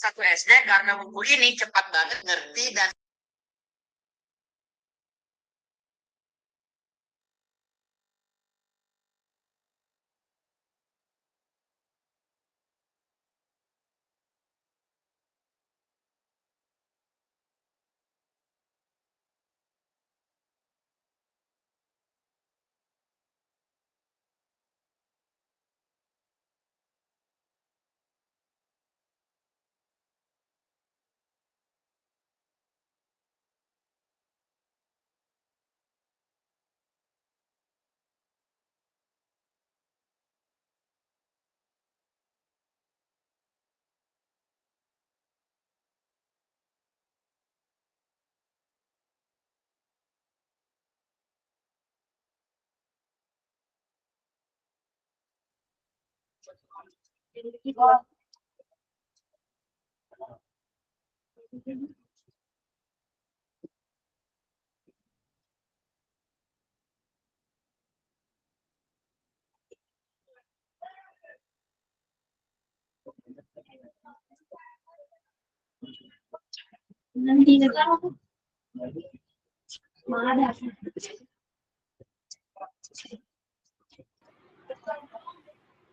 satu SD karena buku ini cepat banget ngerti dan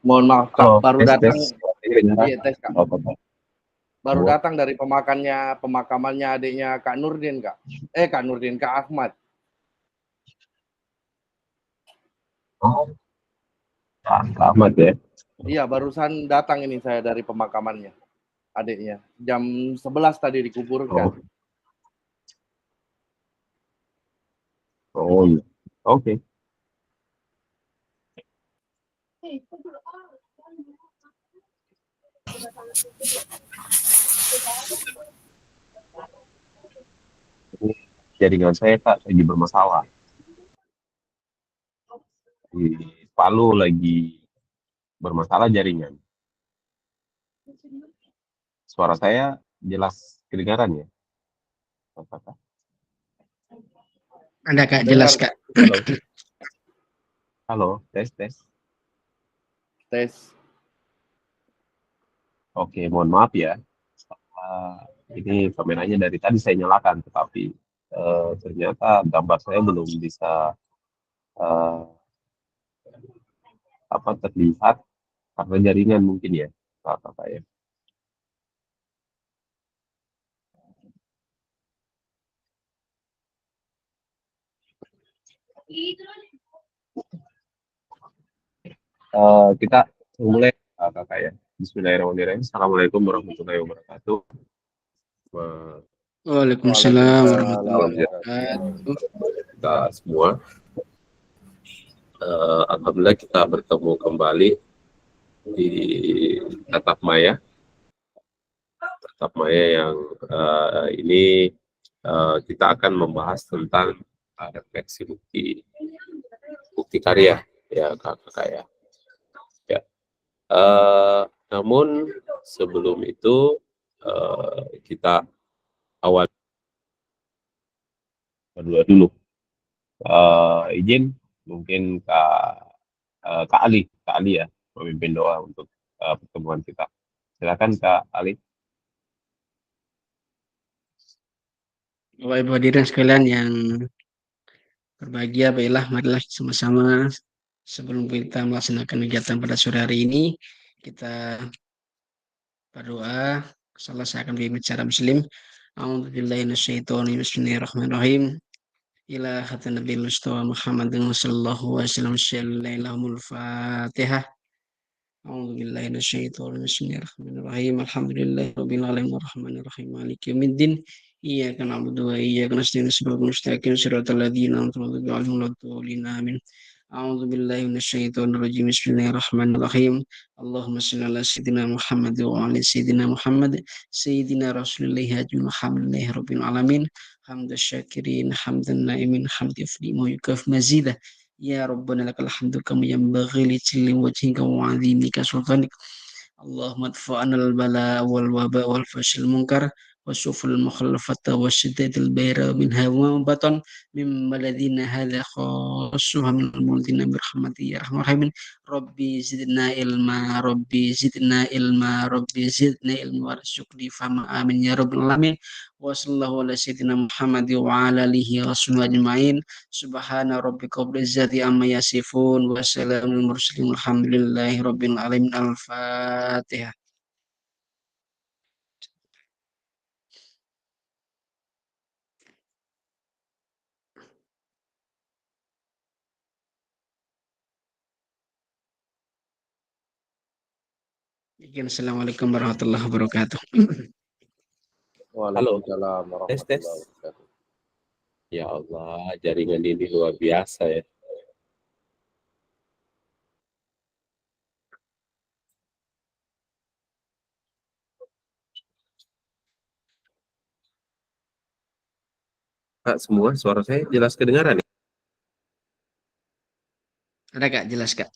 Mohon maaf Kak, Halo, baru datang. Iya, Tes Kak. Baru datang dari pemakamannya adiknya Kak Nurdin Kak. Kak Nurdin, Kak Ahmad. Oh, Kak Ahmad ya. Iya, barusan datang ini saya dari pemakamannya adiknya. Jam 11 tadi dikuburkan. Oh iya. Oke. Ini jaringan saya Kak lagi bermasalah. Di Palu lagi bermasalah jaringan. Suara saya jelas kedengaran ya? Apakah? Ada Kak, jelas Kak. Halo. Halo, tes. Tes. Oke, mohon maaf ya. Ini kameranya dari tadi saya nyalakan, tetapi ternyata gambar saya belum bisa terlihat karena jaringan mungkin ya, Kakak ya. Kita mulai Kakak ya. Bismillahirrahmanirrahim. Assalamualaikum warahmatullahi wabarakatuh. Waalaikumsalam warahmatullahi wabarakatuh. Kita semua, alhamdulillah kita bertemu kembali di Tatap Maya. Tatap Maya yang ini kita akan membahas tentang refleksi bukti karya ya Kakak ya. Namun sebelum itu kita awal dulu izin mungkin Kak Ali ya memimpin doa untuk pertemuan kita. Silakan Kak Ali. Bapak Ibu hadirin sekalian yang berbahagia, baiklah marilah sama-sama sebelum kita melaksanakan kegiatan pada sore hari ini kita berdoa. Salah saya akan berbicara Muslim. A'udzubillahi minasyaitonir bismillahirrahmanirrahim. Ila khatan Nabi Mustafa Muhammadin sallallahu alaihi wasallam syallahul Fatihah. A'udzubillahi minasyaitonir bismillahirrahmanirrahim. Alhamdulillahirabbil alamin arrahmanir rahim maliki yaumiddin. Iyyaka na'budu wa iyyaka nasta'in ihdinas mustaqim siratal ladzina an'amta 'alaihim ghairil maghdubi 'alaihim amin. A'udzu billahi minasyaitonir rajim. Bismillahirrahmanirrahim. Allahumma shalli ala sayyidina Muhammad wa ala sayyidina Muhammad sayyidina Rasulillah alhamdulillahi rabbil alamin. Hamdan syakirin, hamdan na'imin, hamdi fli ma yukaf mazidah. Ya Rabbana lakal hamdu kama yanbaghi li jalli wajhika wa 'azimika sultanik. Allahumma adfa'na al-bala wal waba wal fashil munkar والسفن المخلفة والشداد البير منها وما بطن مما الذين هذا خاصها من المولدين برحمتي يا رحمن الرحيم ربي زدنا علما ربي زدنا علما ربي زدنا علما وارزقني فهما آمين يا رب العالمين وصلى الله على سيدنا محمد وعلى آله وصحبه أجمعين سبحان ربك رب العزة عما يصفون وسلام على المرسلين والحمد لله رب العالمين الفاتحة. Assalamualaikum warahmatullahi wabarakatuh. Waalaikumsalam Tes, tes. warahmatullahi wabarakatuh. Ya Allah, jaringan ini luar biasa ya. Kak, semua suara saya jelas kedengaran ya? Ada Kak, jelas Kak.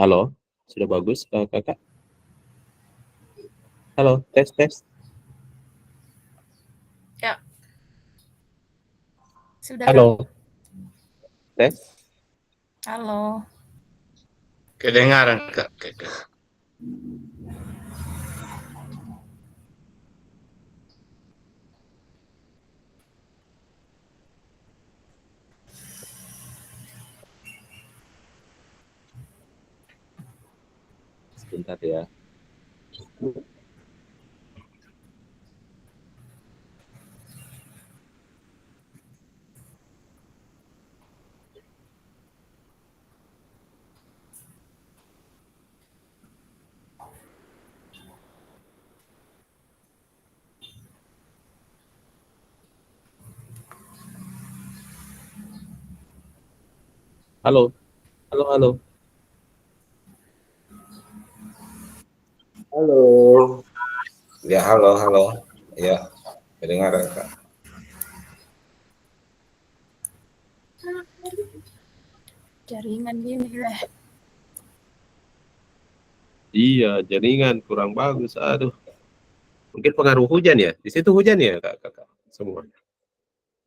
Halo, sudah bagus kakak? Halo, tes, tes. Ya. Sudah. Halo, tes. Halo. Kedengaran Kak. Sebentar ya. Halo, halo, halo. Halo. Ya, halo. Ya, kedengaran, Kak. Jaringan gini lah. Iya, jaringan kurang bagus. Aduh, mungkin pengaruh hujan ya. Di situ hujan ya, kakak semua.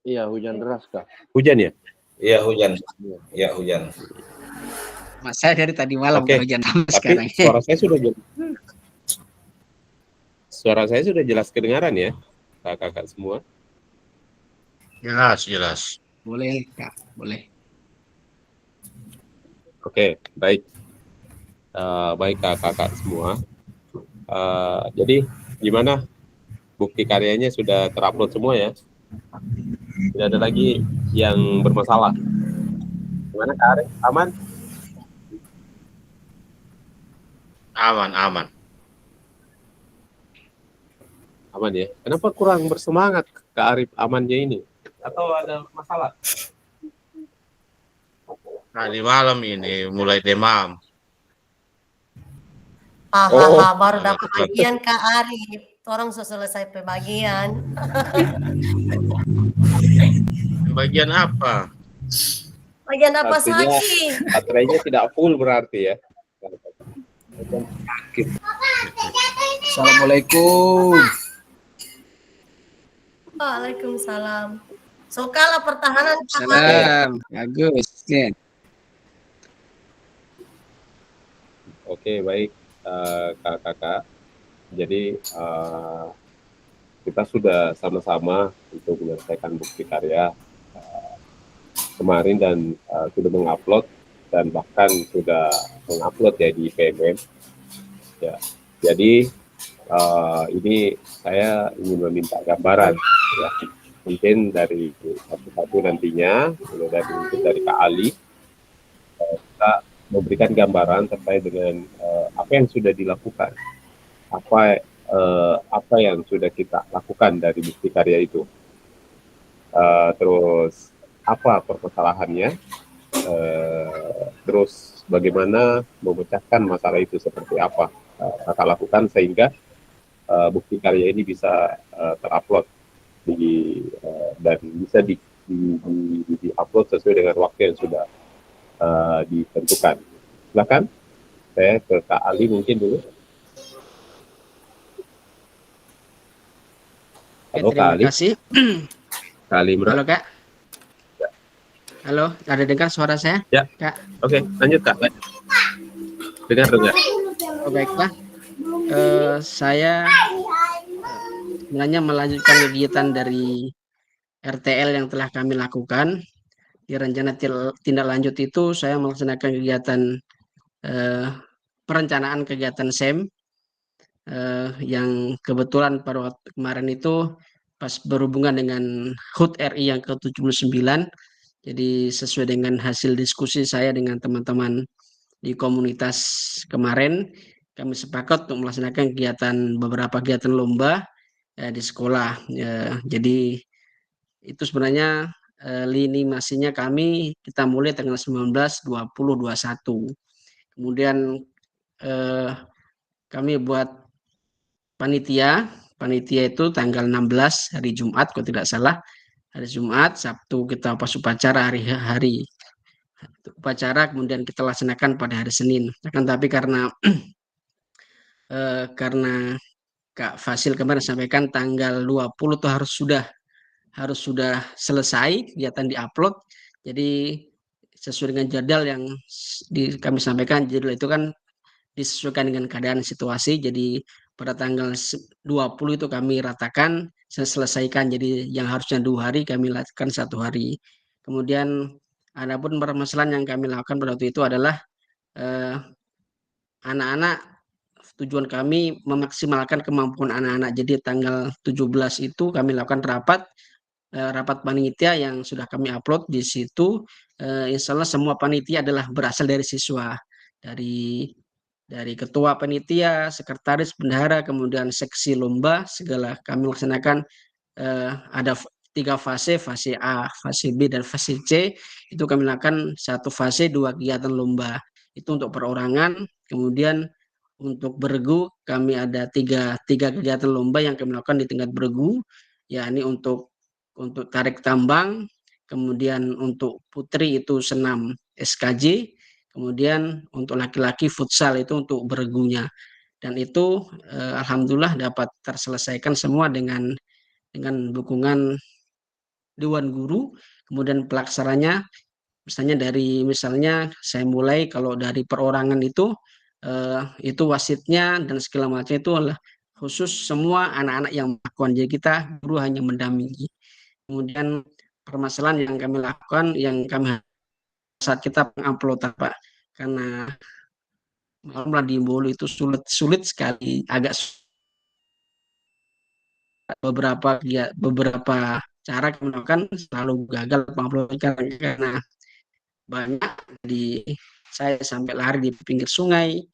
Iya, hujan deras Kak. Hujan ya? Iya, hujan. Iya, hujan. Mas saya dari tadi malam Oke, hujan tapi sekarang. suara saya sudah jelas kedengaran ya, kakak semua. Jelas. Boleh Kak, boleh. Oke, baik. Baik kakak semua. Jadi gimana? Bukti karyanya sudah terupload semua ya? Tidak ada lagi yang bermasalah. Gimana Kak Arif? Aman? Aman. Aman ya. Kenapa kurang bersemangat Kak Arif amannya ini? Atau ada masalah? Tadi malam ini mulai demam. Baru dapat bagian Kak Arif. Orang sudah selesai pembagian. Bagian apa? Bagian apa Artinya saksi? baterainya tidak full berarti ya. Assalamualaikum. Waalaikumsalam. So kalah pertahanan Kak Arif. Salam, bagus. Ya. Oke, baik kakak. Jadi kita sudah sama-sama untuk menyelesaikan bukti karya kemarin dan sudah mengupload dan bahkan sudah mengupload ya di PMM. Ya, jadi ini saya ingin meminta gambaran ya mungkin dari satu-satu nantinya, mulai dari Kak Ali, kita memberikan gambaran terkait dengan apa yang sudah dilakukan, apa yang sudah kita lakukan dari bukti karya itu, terus apa permasalahannya, terus bagaimana memecahkan masalah itu seperti apa kakak lakukan sehingga bukti karya ini bisa terupload dan bisa di-upload sesuai dengan waktu yang sudah ditentukan. Silakan, saya ke Kak Ali mungkin dulu. Halo Kak Ali. Terima kasih. Kak Ali Imran. Halo Kak. Halo, ada dengar suara saya? Ya. Kak. Oke, lanjut Kak. Dengar. Oh, baiklah. Saya sebenarnya melanjutkan kegiatan dari RTL yang telah kami lakukan. Di rencana tindak lanjut itu saya melaksanakan kegiatan perencanaan kegiatan SEM yang kebetulan pada waktu kemarin itu pas berhubungan dengan HUT RI yang ke-79. Jadi sesuai dengan hasil diskusi saya dengan teman-teman di komunitas kemarin, kami sepakat untuk melaksanakan beberapa kegiatan lomba di sekolah. Jadi itu sebenarnya lini masinya kita mulai tanggal 19, 20, 21. Kemudian kami buat panitia itu tanggal 16 hari Jumat kalau tidak salah. Hari Jumat, Sabtu kita pas upacara hari upacara, kemudian kita laksanakan pada hari Senin. Akan tapi karena Kak Fasil kemarin sampaikan tanggal 20 itu harus sudah selesai kegiatan diupload. Jadi sesuai dengan jadwal yang kami sampaikan, jadwal itu kan disesuaikan dengan keadaan situasi. Jadi pada tanggal 20 itu kami ratakan, saya selesaikan. Jadi yang harusnya 2 hari kami lakukan 1 hari. Kemudian adapun permasalahan yang kami lakukan pada waktu itu adalah anak-anak, tujuan kami memaksimalkan kemampuan anak-anak. Jadi tanggal 17 itu kami lakukan rapat panitia yang sudah kami upload di situ. Insya Allah semua panitia adalah berasal dari siswa, dari ketua panitia, sekretaris, bendahara, kemudian seksi lomba, segala kami laksanakan. Ada 3 fase A, fase B, dan fase C. Itu kami lakukan 1 fase 2 kegiatan lomba. Itu untuk perorangan. Kemudian untuk beregu kami ada 3 kegiatan lomba yang kami lakukan di tingkat beregu, yakni untuk tarik tambang, kemudian untuk putri itu senam SKJ, kemudian untuk laki-laki futsal itu untuk beregunya. Dan itu alhamdulillah dapat terselesaikan semua dengan dukungan Dewan Guru. Kemudian pelaksananya misalnya saya mulai kalau dari perorangan itu wasitnya dan segala macam itu adalah khusus semua anak-anak yang melakukan. Jadi kita guru hanya mendampingi. Kemudian permasalahan yang kami lakukan, saat kita mengupload Pak, karena malamlah di Bolu itu sulit sekali, agak beberapa cara kami lakukan selalu gagal mengupload karena banyak saya sampai lari di pinggir sungai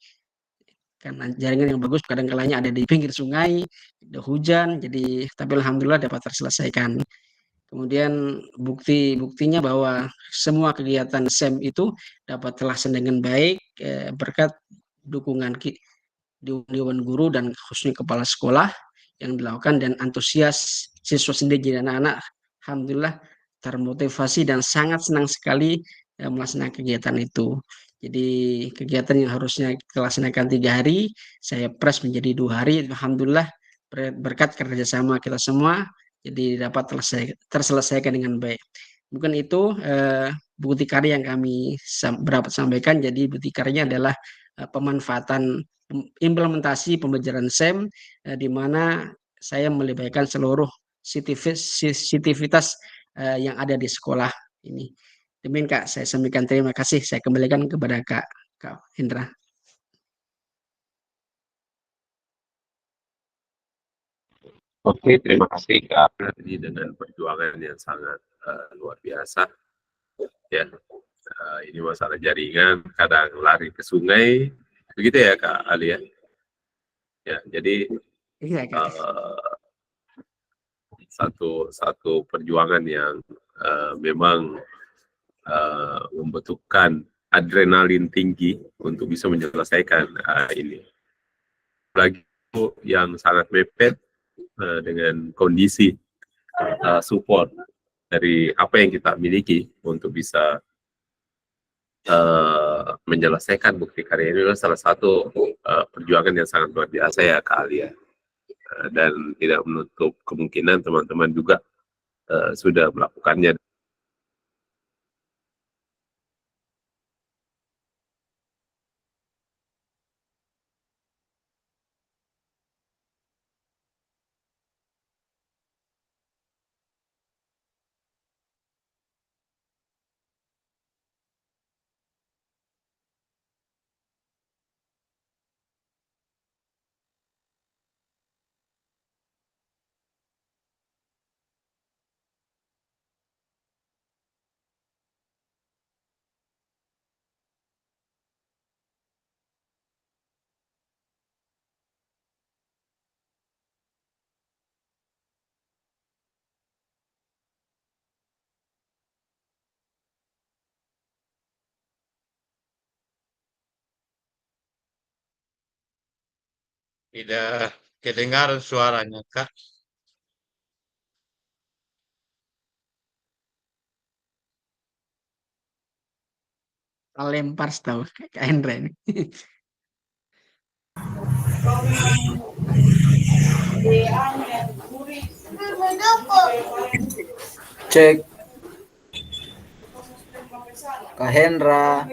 karena jaringan yang bagus, kadang-kalanya ada di pinggir sungai, ada hujan, jadi tapi alhamdulillah dapat terselesaikan. Kemudian buktinya bahwa semua kegiatan SEM itu dapat terlaksana dengan baik berkat dukungan Dewan Guru dan khususnya kepala sekolah yang dilakukan, dan antusias siswa sendiri. Jadi anak-anak alhamdulillah termotivasi dan sangat senang sekali melaksanakan kegiatan itu. Jadi kegiatan yang harusnya kita laksanakan 3 hari, saya press menjadi 2 hari. Alhamdulillah berkat kerjasama kita semua, jadi dapat terselesaikan dengan baik. Mungkin itu bukti karya yang kami dapat sampaikan. Jadi bukti karyanya adalah pemanfaatan implementasi pembelajaran SEM di mana saya melibatkan seluruh sisivitas yang ada di sekolah ini. Demikian Kak, saya sampaikan terima kasih. Saya kembalikan kepada Kak Hendra. Oke, terima kasih Kak Ardi dengan perjuangan yang sangat luar biasa. Ya, ini masalah jaringan, kadang lari ke sungai, begitu ya Kak Ali ya. Ya, jadi Iya, Kak. satu perjuangan yang memang membutuhkan adrenalin tinggi untuk bisa menyelesaikan ini. Lagi yang sangat mepet dengan kondisi support dari apa yang kita miliki untuk bisa menyelesaikan bukti karya ini adalah salah satu perjuangan yang sangat luar biasa ya Kak Ali ya. Dan tidak menutup kemungkinan teman-teman juga sudah melakukannya. Tidak kedengaran suaranya, Kak. Lempar setahu Kak Hendra ini. Cek. Kak Hendra.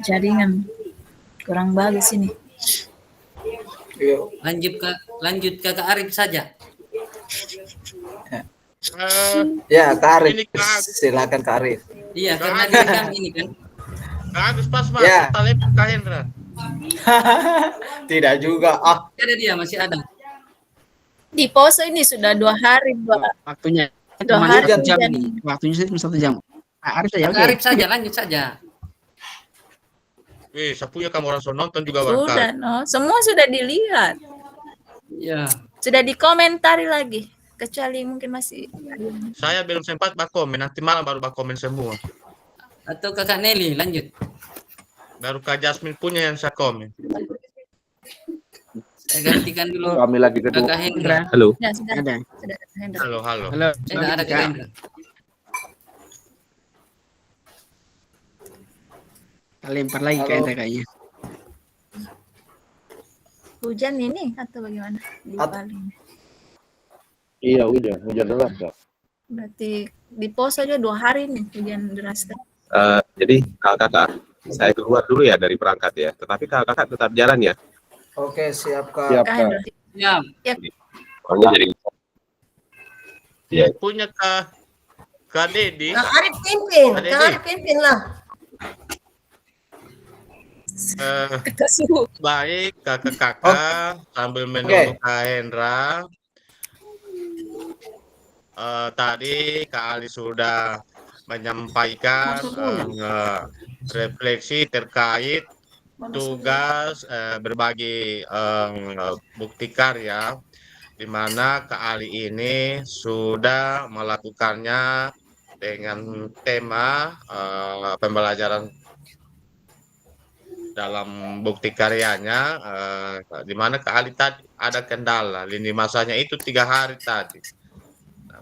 Jaringan kurang bagus ini. Yuk. Lanjut ke Kak Arif saja. Ya, Kak Arif. Ini Kak. Silakan Kak Arif. Iya, karena direkam ini kan. Kak Agus pas mas, Ya. kita lempar Kak Hendra. Tidak juga. Ada dia, masih ada. Di pose ini sudah 2 hari, Mbak. Waktunya Dua cuma hari 1 jam hujan. nih. Waktunya cuma 1 jam. Kak Arif saja, Kak oke. Arif saja, lanjut saja. Saya punya kamu orang nonton juga Sudah, barangkali. no. Semua sudah dilihat. Ya. Sudah dikomentari lagi. Kecuali mungkin masih Saya belum sempat bakomen, nanti malam baru bakomen semua. Atau Kakak Nelly, lanjut. Baru Kak Jasmine punya yang saya komen. Saya gantikan dulu Kami lagi kedua. Kakak Hendra. Halo. Ya, sudah. Ada. Sudah. Hendra. Halo, halo. Halo. Tidak ada Kakak Hendra. Kita lempar lagi Kak Hendra kayaknya. Hujan ini atau bagaimana? Di Bali. Iya, hujan deras, Kak. Berarti di pos aja 2 hari nih hujan deras. Jadi kakak, saya keluar dulu ya dari perangkat ya. Tetapi kakak tetap jalan ya. Oke, siap Kak. Siap, Kak Kak. Hendra. Ya. Pokoknya jadi ya. Punya Kak Dedi. Kak Arif pimpin, Ada Kak ini. Arif pimpin lah. Kita suhu. Baik, kakak-kakak sambil menunggu Kak Hendra. Tadi Kak Ali sudah menyampaikan refleksi terkait tugas berbagi bukti karya, di mana Kak Ali ini sudah melakukannya dengan tema pembelajaran dalam bukti karyanya, di mana Kak Ali tadi ada kendala, lini masanya itu 3 hari tadi.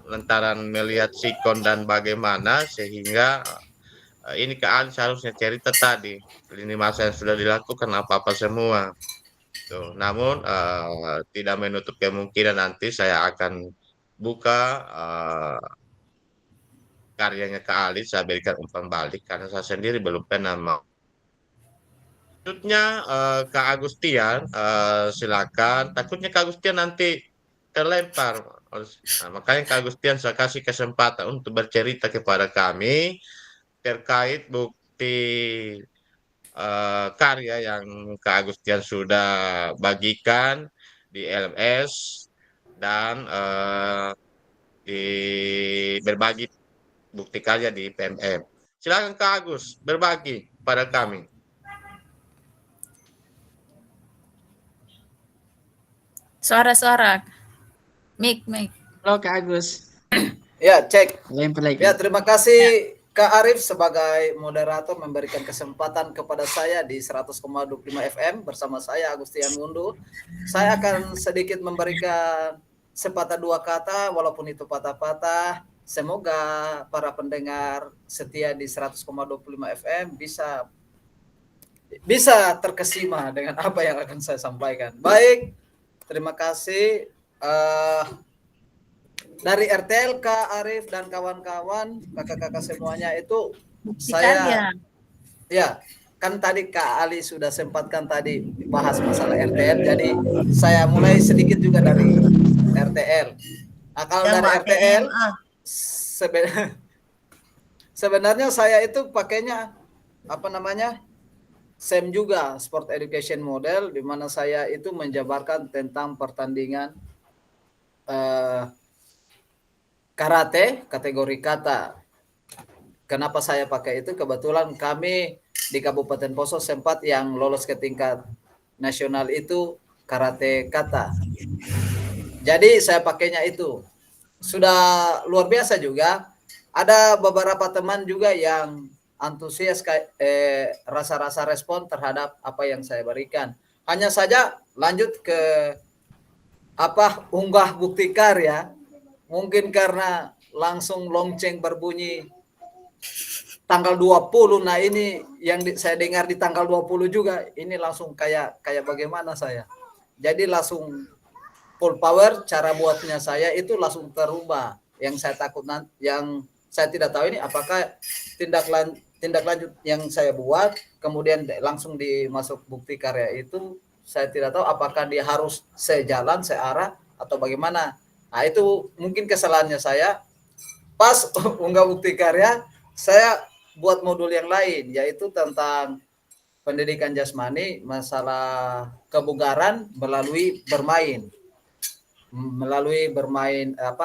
Lantaran melihat sikon dan bagaimana, sehingga ini Kak Ali seharusnya cerita tadi, lini masa yang sudah dilakukan apa-apa semua. Tuh, namun tidak menutup kemungkinan nanti saya akan buka karyanya Kak Ali, saya berikan umpan balik, karena saya sendiri belum pernah mau. Selanjutnya Kak Agustian, silakan. Takutnya Kak Agustian nanti terlempar. Nah, makanya Kak Agustian saya kasih kesempatan untuk bercerita kepada kami terkait bukti karya yang Kak Agustian sudah bagikan di LMS dan berbagi bukti karya di PMM. Silakan Kak Agus berbagi pada kami. Suara-suara. Mic. Halo Kak Agus. Ya, cek. Lempar lagi. Ya, terima kasih Kak Arif sebagai moderator memberikan kesempatan kepada saya di 100,25 FM bersama saya Agustian Mundu. Saya akan sedikit memberikan sepatah dua kata walaupun itu patah-patah. Semoga para pendengar setia di 100,25 FM bisa terkesima dengan apa yang akan saya sampaikan. Baik, terima kasih. Dari RTL, Kak Arif dan kawan-kawan, kakak-kakak semuanya itu saya ya kan tadi Kak Ali sudah sempatkan tadi bahas masalah RTL, jadi saya mulai sedikit juga dari RTL. Kalau dari RTL sebenarnya saya itu pakainya apa namanya SEM juga, Sport Education Model, di mana saya itu menjabarkan tentang pertandingan karate kategori kata. Kenapa saya pakai itu? Kebetulan kami di Kabupaten Poso sempat yang lolos ke tingkat nasional itu karate kata. Jadi saya pakainya itu. Sudah luar biasa juga. Ada beberapa teman juga yang antusias rasa-rasa respon terhadap apa yang saya berikan. Hanya saja lanjut ke unggah bukti karya. Mungkin karena langsung lonceng berbunyi tanggal 20. Nah, ini yang saya dengar di tanggal 20 juga, ini langsung kayak bagaimana saya. Jadi langsung full power, cara buatnya saya itu langsung terubah. Yang saya takut yang saya tidak tahu ini apakah tindak lanjut yang saya buat kemudian langsung dimasuk bukti karya itu, saya tidak tahu apakah dia harus sejalan, searah atau bagaimana. Nah, itu mungkin kesalahannya saya. Pas unggah bukti karya, saya buat modul yang lain, yaitu tentang pendidikan jasmani, masalah kebugaran melalui bermain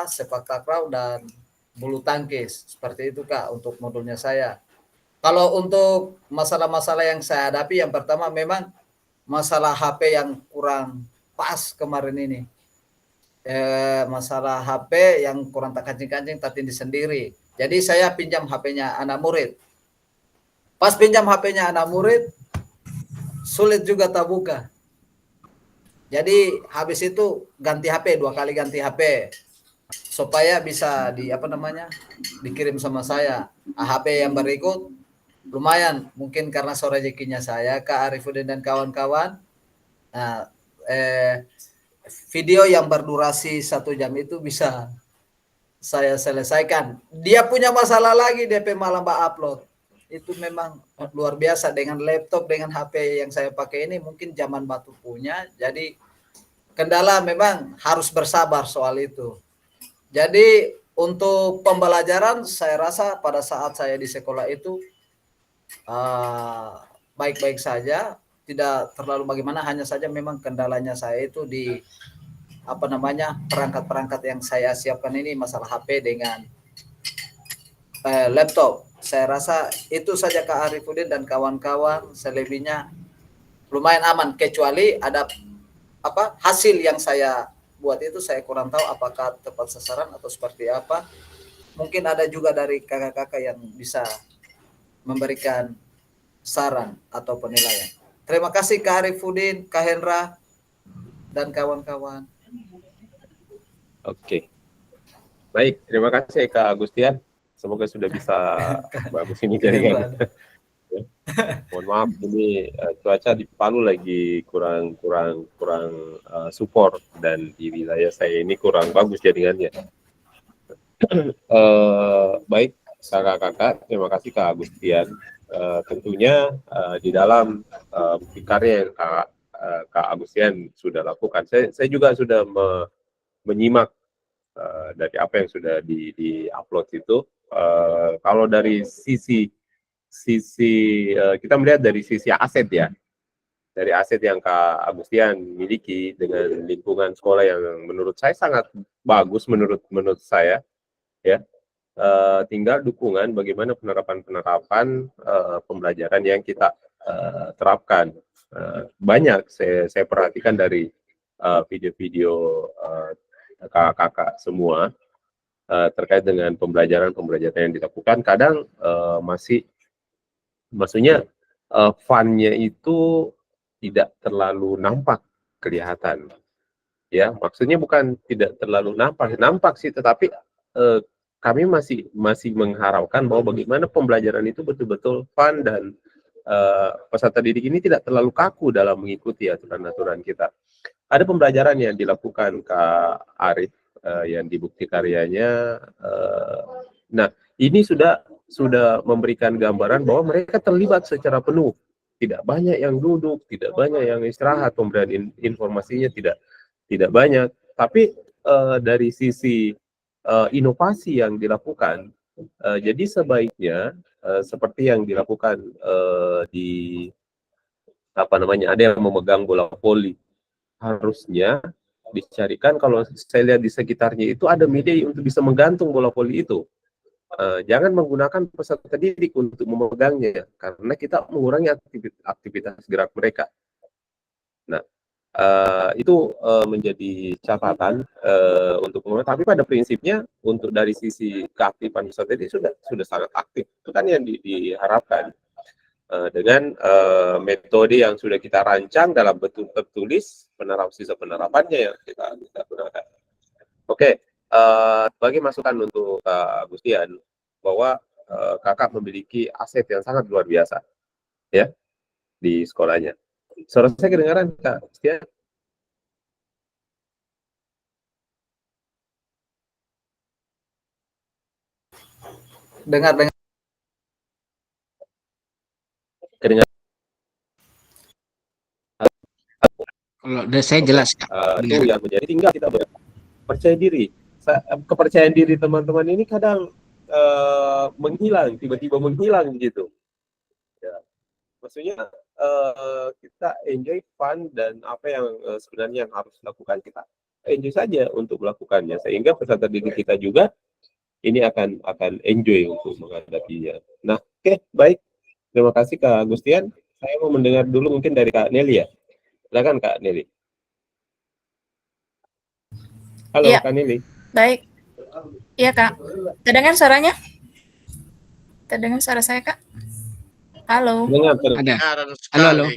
sepak takraw dan bulu tangkis. Seperti itu Kak untuk modulnya saya. Kalau untuk masalah-masalah yang saya hadapi, yang pertama memang masalah HP yang kurang pas kemarin ini. Masalah HP yang kurang tak kancing-kancing tapi sendiri. Jadi saya pinjam HP-nya anak murid. Pas pinjam HP-nya anak murid, sulit juga tak buka. Jadi habis itu ganti HP, 2 kali ganti HP supaya bisa dikirim sama saya. HP yang berikut lumayan, mungkin karena sore rezekinya saya, Kak Arifuddin dan kawan-kawan. Nah, video yang berdurasi 1 jam itu bisa saya selesaikan. Dia punya masalah lagi, DP malah upload. Itu memang luar biasa dengan laptop, dengan HP yang saya pakai ini mungkin zaman batu punya. Jadi kendala memang harus bersabar soal itu. Jadi untuk pembelajaran saya rasa pada saat saya di sekolah itu baik-baik saja. Tidak terlalu bagaimana, hanya saja memang kendalanya saya itu di perangkat-perangkat yang saya siapkan ini, masalah HP dengan laptop. Saya rasa itu saja Kak Arifuddin dan kawan-kawan, selebihnya lumayan aman, kecuali ada hasil yang saya buat itu saya kurang tahu apakah tepat sasaran atau seperti apa. Mungkin ada juga dari kakak-kakak yang bisa memberikan saran atau penilaian. Terima kasih Kak Arifuddin, Kak Hendra, dan kawan-kawan. Oke. Baik, terima kasih Kak Agustian. Semoga sudah bisa bagus ini jaringan. Mohon maaf, ini cuaca di Palu lagi kurang support, dan di wilayah saya ini kurang bagus jaringannya. Baik, kakak-kakak, terima kasih Kak Agustian. Tentunya di dalam bukti karya yang Kak Agustian sudah lakukan, saya juga sudah menyimak dari apa yang sudah di-upload itu. Kalau dari sisi kita melihat dari sisi aset ya, dari aset yang Kak Agustian miliki dengan lingkungan sekolah yang menurut saya sangat bagus menurut saya, ya. Tinggal dukungan bagaimana penerapan pembelajaran yang kita terapkan. Banyak saya perhatikan dari video-video kakak-kakak semua terkait dengan pembelajaran yang dilakukan. Kadang maksudnya fun-nya itu tidak terlalu nampak kelihatan, ya. Maksudnya bukan tidak terlalu nampak sih, tetapi kami masih mengharapkan bahwa bagaimana pembelajaran itu betul-betul fun dan peserta didik ini tidak terlalu kaku dalam mengikuti aturan-aturan kita. Ada pembelajaran yang dilakukan Kak Arif yang di bukti karyanya. Nah, ini sudah memberikan gambaran bahwa mereka terlibat secara penuh. Tidak banyak yang duduk, tidak banyak yang istirahat, pemberian informasinya tidak banyak. Tapi dari sisi inovasi yang dilakukan, jadi sebaiknya seperti yang dilakukan di ada yang memegang bola voli, harusnya dicarikan, kalau saya lihat di sekitarnya itu ada media untuk bisa menggantung bola voli itu. Jangan menggunakan peserta didik untuk memegangnya, karena kita mengurangi aktivitas gerak mereka. Nah, itu menjadi catatan untuk tapi pada prinsipnya untuk dari sisi keaktifan peserta didik sudah sangat aktif. Itu kan yang diharapkan dengan metode yang sudah kita rancang dalam bentuk tertulis, sisa penerapannya yang kita gunakan. Oke. Sebagai masukan untuk Kak Agustian bahwa kakak memiliki aset yang sangat luar biasa, ya, di sekolahnya. Suara saya kedengaran, Kak Agustian? Dengar. Kedengaran. Kalau dari saya jelas, Kak. Itu yang menjadi tinggal kita percaya diri. Kepercayaan diri teman-teman ini kadang menghilang, tiba-tiba menghilang gitu. Ya. Maksudnya kita enjoy fun dan apa yang sebenarnya yang harus dilakukan kita enjoy saja untuk melakukannya, sehingga peserta didik kita juga ini akan enjoy untuk menghadapinya. Nah, oke, baik. Terima kasih Kak Agustian. Saya mau mendengar dulu mungkin dari Kak Nelly ya. Silakan Kak Nelly. Halo Ya. Kak Nelly. Baik. Iya, Kak. Terdengar suaranya? Terdengar suara saya, Kak? Halo. Dengar. Ada. Halo.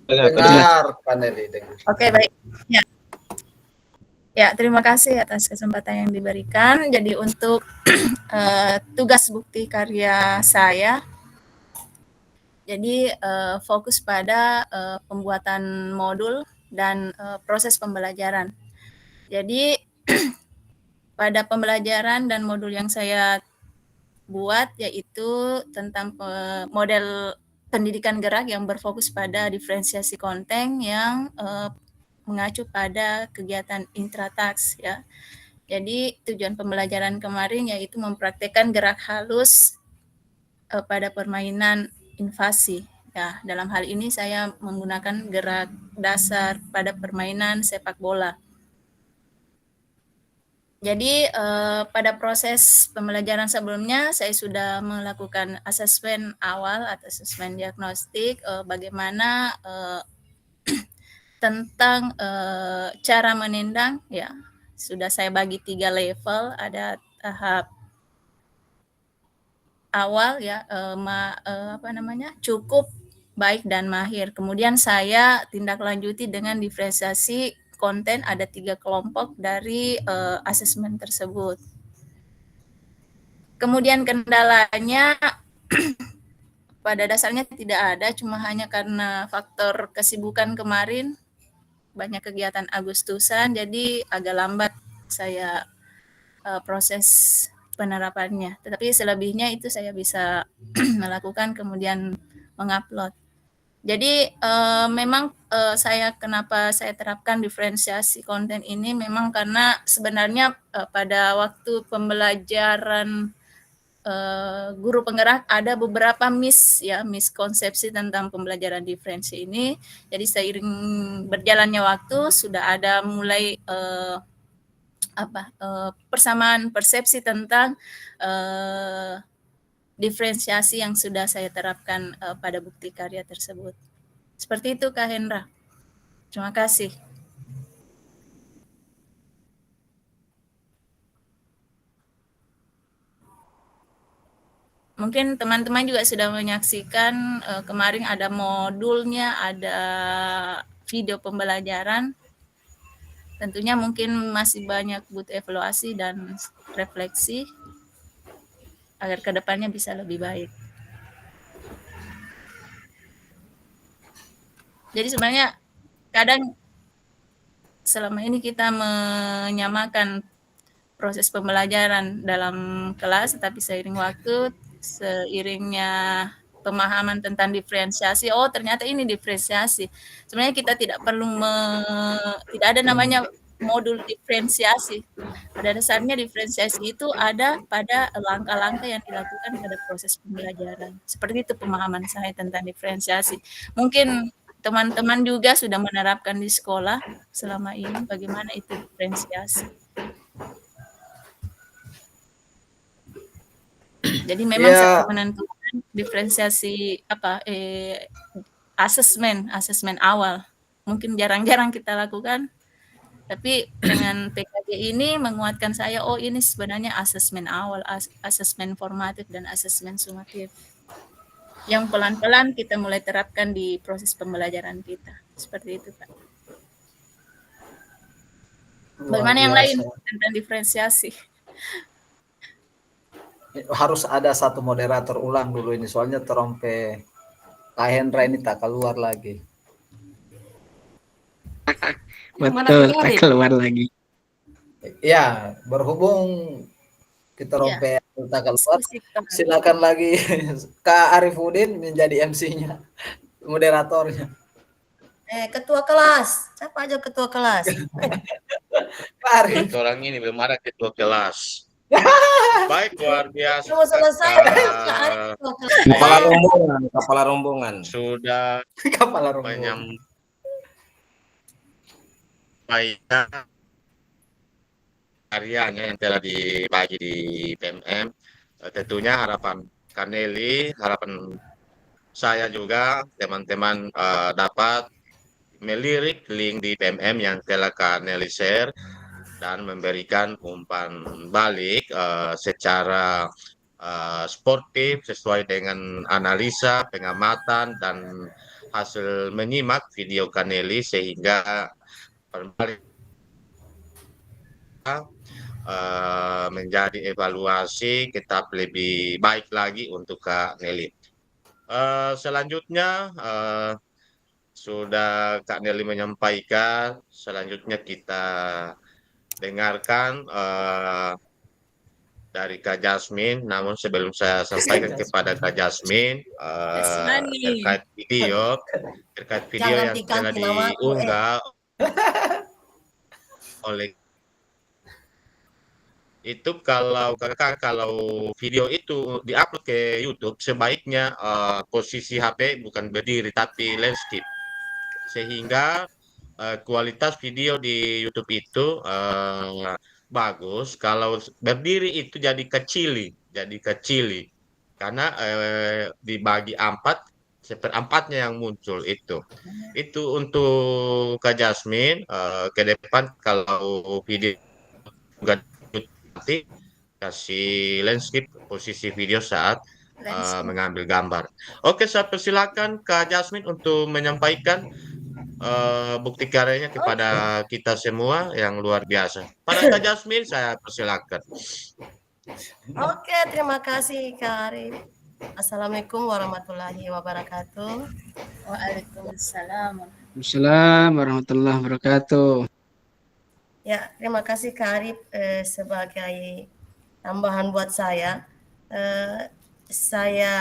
Dengar, Kak Nelly. Oke, baik. Ya. Ya, terima kasih atas kesempatan yang diberikan. Jadi untuk tugas bukti karya saya, jadi fokus pada pembuatan modul dan proses pembelajaran. Jadi pada pembelajaran dan modul yang saya buat yaitu tentang model pendidikan gerak yang berfokus pada diferensiasi konten yang mengacu pada kegiatan intrataks, ya. Jadi tujuan pembelajaran kemarin yaitu mempraktekkan gerak halus pada permainan invasi. Ya, dalam hal ini saya menggunakan gerak dasar pada permainan sepak bola. Jadi pada proses pembelajaran sebelumnya saya sudah melakukan asesmen awal atau asesmen diagnostik bagaimana tentang cara menendang, ya. Sudah saya bagi 3 level, ada tahap awal, ya, cukup, baik, dan mahir. Kemudian saya tindak lanjuti dengan diferensiasi konten, ada 3 kelompok dari asesmen tersebut. Kemudian kendalanya pada dasarnya tidak ada, cuma hanya karena faktor kesibukan kemarin, banyak kegiatan Agustusan, jadi agak lambat saya proses penerapannya. Tetapi selebihnya itu saya bisa melakukan kemudian mengupload. Jadi memang kenapa saya terapkan diferensiasi konten ini memang karena sebenarnya pada waktu pembelajaran guru penggerak ada beberapa miskonsepsi tentang pembelajaran diferensi ini. Jadi seiring berjalannya waktu sudah ada mulai persamaan persepsi tentang diferensiasi yang sudah saya terapkan pada bukti karya tersebut. Seperti itu Kak Hendra. Terima kasih. Mungkin teman-teman juga sudah menyaksikan kemarin ada modulnya, ada video pembelajaran. Tentunya mungkin masih banyak butuh evaluasi dan refleksi agar kedepannya bisa lebih baik. Jadi sebenarnya kadang selama ini kita menyamakan proses pembelajaran dalam kelas, tetapi seiring waktu, seiringnya pemahaman tentang diferensiasi, oh ternyata ini diferensiasi. Sebenarnya kita tidak perlu tidak ada namanya modul diferensiasi. Pada dasarnya diferensiasi itu ada pada langkah-langkah yang dilakukan pada proses pembelajaran. Seperti itu pemahaman saya tentang diferensiasi. Mungkin teman-teman juga sudah menerapkan di sekolah selama ini bagaimana itu diferensiasi. Jadi memang saya menentukan diferensiasi asesmen awal. Mungkin jarang-jarang kita lakukan, tapi dengan PKG ini menguatkan saya, oh ini sebenarnya asesmen awal, asesmen formatif dan asesmen sumatif. Yang pelan-pelan kita mulai terapkan di proses pembelajaran kita. Seperti itu, Pak. Bagaimana yang lain tentang diferensiasi? Harus ada satu moderator ulang dulu ini, soalnya terompe Kak Hendra ini tak keluar lagi. Betul, tak keluar lagi. Ya, berhubung kita rompe tak keluar, silakan lagi Kak Arifudin menjadi MC-nya, moderatornya. Ketua kelas, siapa aja ketua kelas? Kak Arif. Orang ini belum ada ketua kelas. Baik, luar biasa. Mau selesai. Kepala rombongan. Sudah Kepala rombongan. Menyampaikan karyanya yang telah dibagi di PMM. Tentunya harapan Kaneli, harapan saya juga teman-teman dapat melirik link di PMM yang telah Kaneli share dan memberikan umpan balik secara sportif sesuai dengan analisa, pengamatan, dan hasil menyimak video Kaneli sehingga menjadi evaluasi kita lebih baik lagi untuk Kak Nelly. Selanjutnya sudah Kak Nelly menyampaikan, selanjutnya kita dengarkan dari Kak Jasmine. Namun sebelum saya sampaikan kepada Kak Jasmine terkait video yang telah diunggah oleh itu, kalau video itu diupload ke YouTube sebaiknya posisi HP bukan berdiri tapi landscape, sehingga kualitas video di YouTube itu bagus. Kalau berdiri itu jadi kecili karena dibagi 4, seperempatnya yang muncul itu untuk Kak Jasmine. Ke depan kalau video nanti kasih landscape posisi video saat mengambil gambar. Oke, saya persilakan Kak Jasmine untuk menyampaikan bukti karyanya kepada kita semua yang luar biasa. Pada Kak Jasmine saya persilakan. Oke, terima kasih Kak Arif. Assalamualaikum warahmatullahi wabarakatuh. Waalaikumsalam. Waalaikumsalam warahmatullahi wabarakatuh. Ya, terima kasih Kak Arif sebagai tambahan buat saya. Saya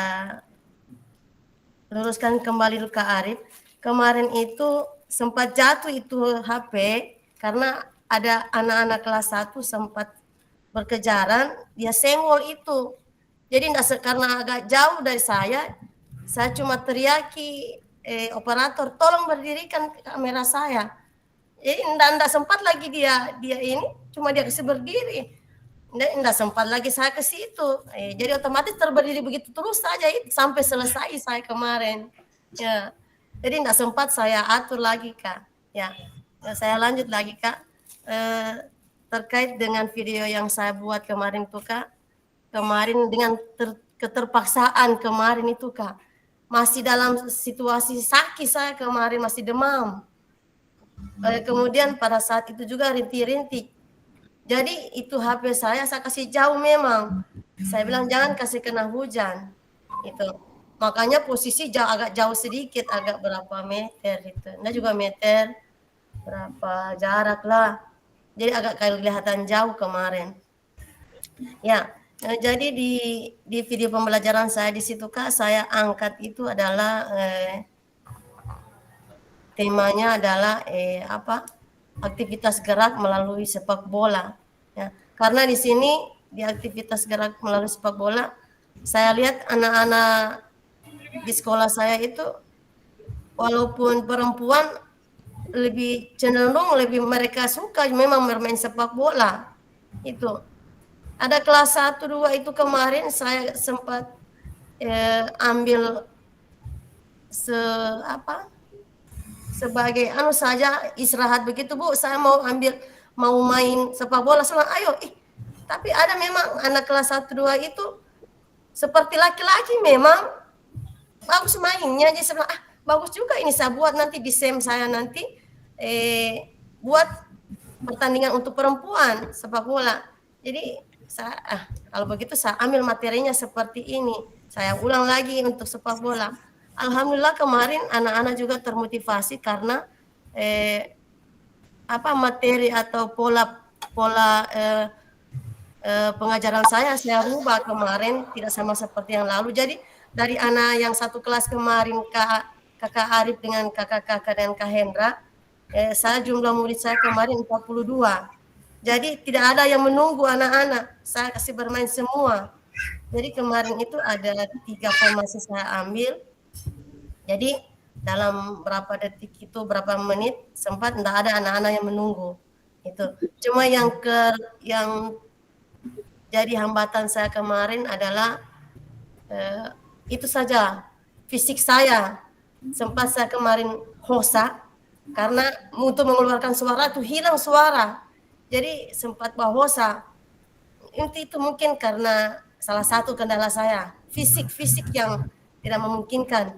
luruskan kembali dulu Kak Arif. Kemarin itu sempat jatuh itu HP karena ada anak-anak kelas 1 sempat berkejaran, dia senggol itu. Jadi karena agak jauh dari saya cuma teriaki operator, tolong berdirikan kamera saya. Jadi enggak sempat lagi dia ini, cuma dia kasih berdiri. Enggak sempat lagi saya ke situ. Jadi otomatis terberdiri begitu terus saja sampai selesai saya kemarin. Ya. Jadi enggak sempat saya atur lagi, Kak. Ya. Saya lanjut lagi, Kak. Terkait dengan video yang saya buat kemarin tuh, Kak. Kemarin dengan keterpaksaan kemarin itu, Kak. Masih dalam situasi sakit saya kemarin, masih demam. Kemudian pada saat itu juga rintik-rintik. Jadi itu HP saya kasih jauh memang. Saya bilang jangan kasih kena hujan. Itu. Makanya posisi agak jauh sedikit, agak berapa meter itu. Nah juga meter berapa jarak lah. Jadi agak kelihatan jauh kemarin. Ya, jadi di video pembelajaran saya di situ, Kak, saya angkat itu adalah temanya adalah aktivitas gerak melalui sepak bola. Ya, karena di sini di aktivitas gerak melalui sepak bola, saya lihat anak-anak di sekolah saya itu walaupun perempuan lebih cenderung mereka suka memang bermain sepak bola. Itu. Ada kelas 1 2 itu kemarin saya sempat ambil sebagai saja istirahat begitu, Bu, saya mau main sepak bola, saya ayo. Tapi ada memang anak kelas 1 2 itu seperti laki-laki memang bagus mainnya, jadi saya bilang, bagus juga ini saya buat nanti di SEM saya nanti buat pertandingan untuk perempuan sepak bola. Jadi saya kalau begitu saya ambil materinya seperti ini, saya ulang lagi untuk sepak bola. Alhamdulillah kemarin anak-anak juga termotivasi karena materi atau pola pengajaran saya rubah kemarin, tidak sama seperti yang lalu. Jadi dari anak yang satu kelas kemarin Kakak Arif dengan kakak-kakak dan Kak Hendra, saya jumlah murid saya kemarin 42. Jadi tidak ada yang menunggu anak-anak, saya kasih bermain semua. Jadi kemarin itu ada 3 formasi saya ambil. Jadi dalam berapa detik itu, berapa menit, sempat tidak ada anak-anak yang menunggu. Itu. Cuma yang jadi hambatan saya kemarin adalah itu saja, fisik saya. Sempat saya kemarin hosa, karena untuk mengeluarkan suara itu hilang suara. Jadi sempat hosa. Itu mungkin karena salah satu kendala saya, fisik yang tidak memungkinkan.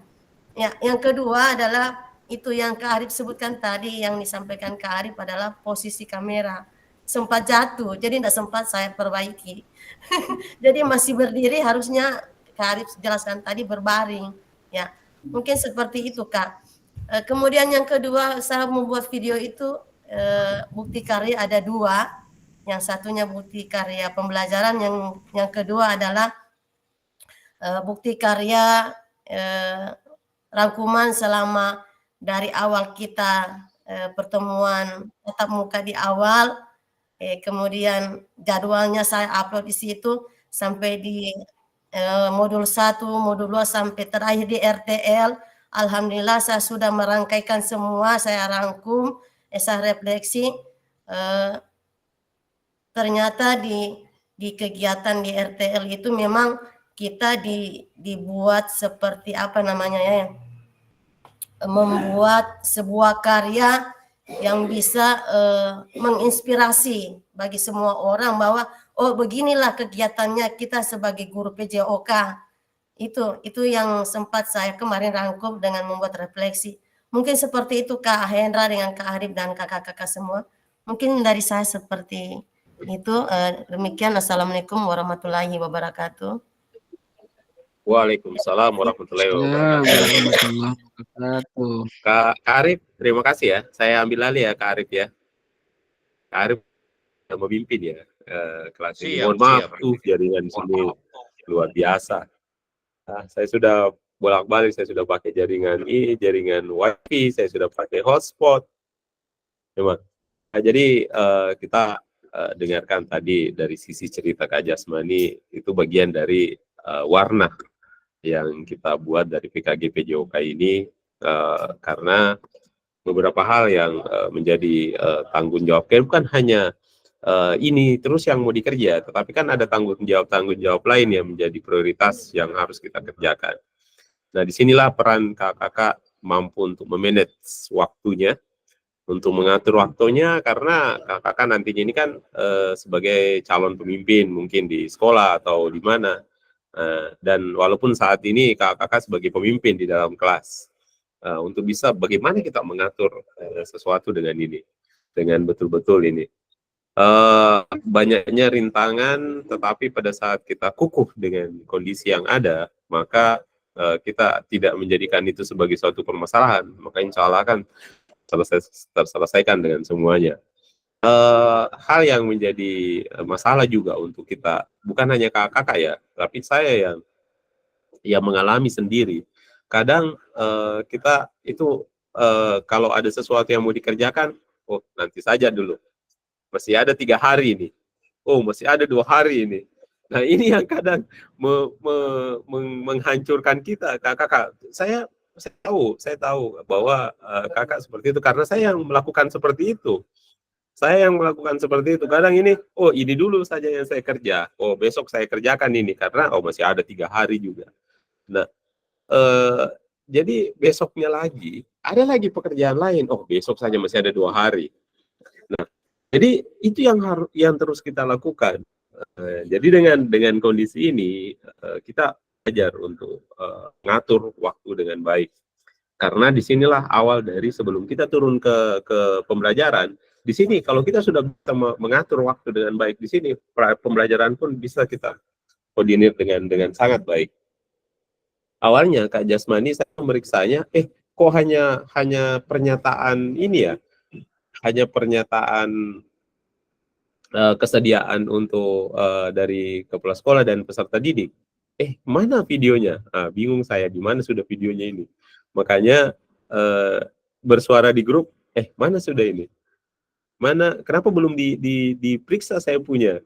Ya, yang kedua adalah itu yang Kak Arif sebutkan tadi, yang disampaikan Kak Arif adalah posisi kamera. Sempat jatuh, jadi tidak sempat saya perbaiki. Jadi masih berdiri, harusnya Kak Arif jelaskan tadi berbaring. Ya, mungkin seperti itu, Kak. Kemudian yang kedua, saya membuat video itu bukti karya ada 2. Yang satunya bukti karya pembelajaran, yang kedua adalah bukti karya rangkuman selama dari awal kita pertemuan tatap muka di awal, kemudian jadwalnya saya upload di situ sampai di modul 1, modul 2 sampai terakhir di RTL. Alhamdulillah saya sudah merangkaikan semua, saya rangkum, saya refleksi. Ternyata di kegiatan di RTL itu memang kita dibuat seperti membuat sebuah karya yang bisa menginspirasi bagi semua orang bahwa beginilah kegiatannya kita sebagai guru PJOK. Itu yang sempat saya kemarin rangkum dengan membuat refleksi. Mungkin seperti itu Kak Hendra dengan Kak Arif dan kakak-kakak semua. Mungkin dari saya seperti itu. Demikian. Assalamualaikum warahmatullahi wabarakatuh. Waalaikumsalam warahmatullahi wabarakatuh. Kak Arif, terima kasih ya. Saya ambil alih ya Kak Arif ya. Kak Arif yang memimpin ya kelas ini. Mohon maaf jaringan sini luar biasa. Nah, saya sudah bolak-balik, saya sudah pakai jaringan jaringan wifi, saya sudah pakai hotspot. Memang. Nah, jadi kita dengarkan tadi dari sisi cerita Kak Jasmani, itu bagian dari warna yang kita buat dari PKG PJOK ini, karena beberapa hal yang menjadi tanggung jawab, bukan hanya ini terus yang mau dikerja, tetapi kan ada tanggung jawab lain yang menjadi prioritas yang harus kita kerjakan. Nah, disinilah peran kakak mampu untuk memanage waktunya, untuk mengatur waktunya, karena kakak nantinya ini kan sebagai calon pemimpin mungkin di sekolah atau di mana, dan walaupun saat ini kakak sebagai pemimpin di dalam kelas, untuk bisa bagaimana kita mengatur sesuatu dengan ini, dengan betul-betul ini. Banyaknya rintangan, tetapi pada saat kita kukuh dengan kondisi yang ada, maka kita tidak menjadikan itu sebagai suatu permasalahan, maka insya Allah akan terselesaikan dengan semuanya. Hal yang menjadi masalah juga untuk kita, bukan hanya kakak ya, tapi saya yang mengalami sendiri. Kadang kita itu kalau ada sesuatu yang mau dikerjakan, oh nanti saja dulu, masih ada 3 hari ini, oh masih ada 2 hari ini. Nah ini yang kadang menghancurkan kita, kakak. Saya tahu bahwa kakak seperti itu, karena saya yang melakukan seperti itu. Kadang ini, oh ini dulu saja yang saya kerja, oh besok saya kerjakan ini, karena oh masih ada 3 hari juga. Nah, jadi besoknya lagi, ada lagi pekerjaan lain, oh besok saja masih ada 2 hari. Nah, jadi itu yang terus kita lakukan. Jadi dengan kondisi ini kita belajar untuk ngatur waktu dengan baik. Karena disinilah awal dari sebelum kita turun ke pembelajaran. Di sini kalau kita sudah bisa mengatur waktu dengan baik, di sini pembelajaran pun bisa kita koordinir dengan sangat baik. Awalnya Kak Jasmani saya memeriksanya, kok hanya pernyataan ini ya, hanya pernyataan kesediaan untuk dari kepala sekolah dan peserta didik. Mana videonya? Bingung saya, di mana sudah videonya ini? Makanya bersuara di grup, mana sudah ini? Mana? Kenapa belum diperiksa saya punya?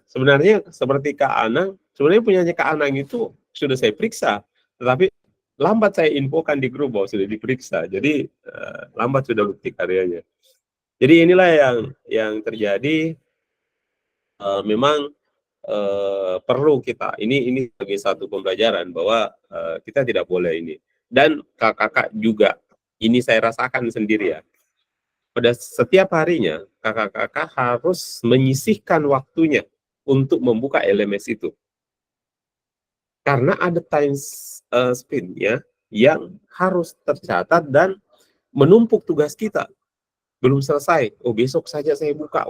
Sebenarnya seperti Kak Anang, sebenarnya punyanya Kak Anang itu sudah saya periksa, tetapi lambat saya infokan di grup bahwa sudah diperiksa. Jadi lambat sudah bukti karyanya. Jadi inilah yang terjadi. Memang perlu kita ini sebagai satu pembelajaran bahwa kita tidak boleh ini. Dan kakak juga ini saya rasakan sendiri ya. Pada setiap harinya kakak harus menyisihkan waktunya untuk membuka LMS itu. Karena ada time span-nya yang harus tercatat dan menumpuk tugas kita. Belum selesai, oh besok saja saya buka,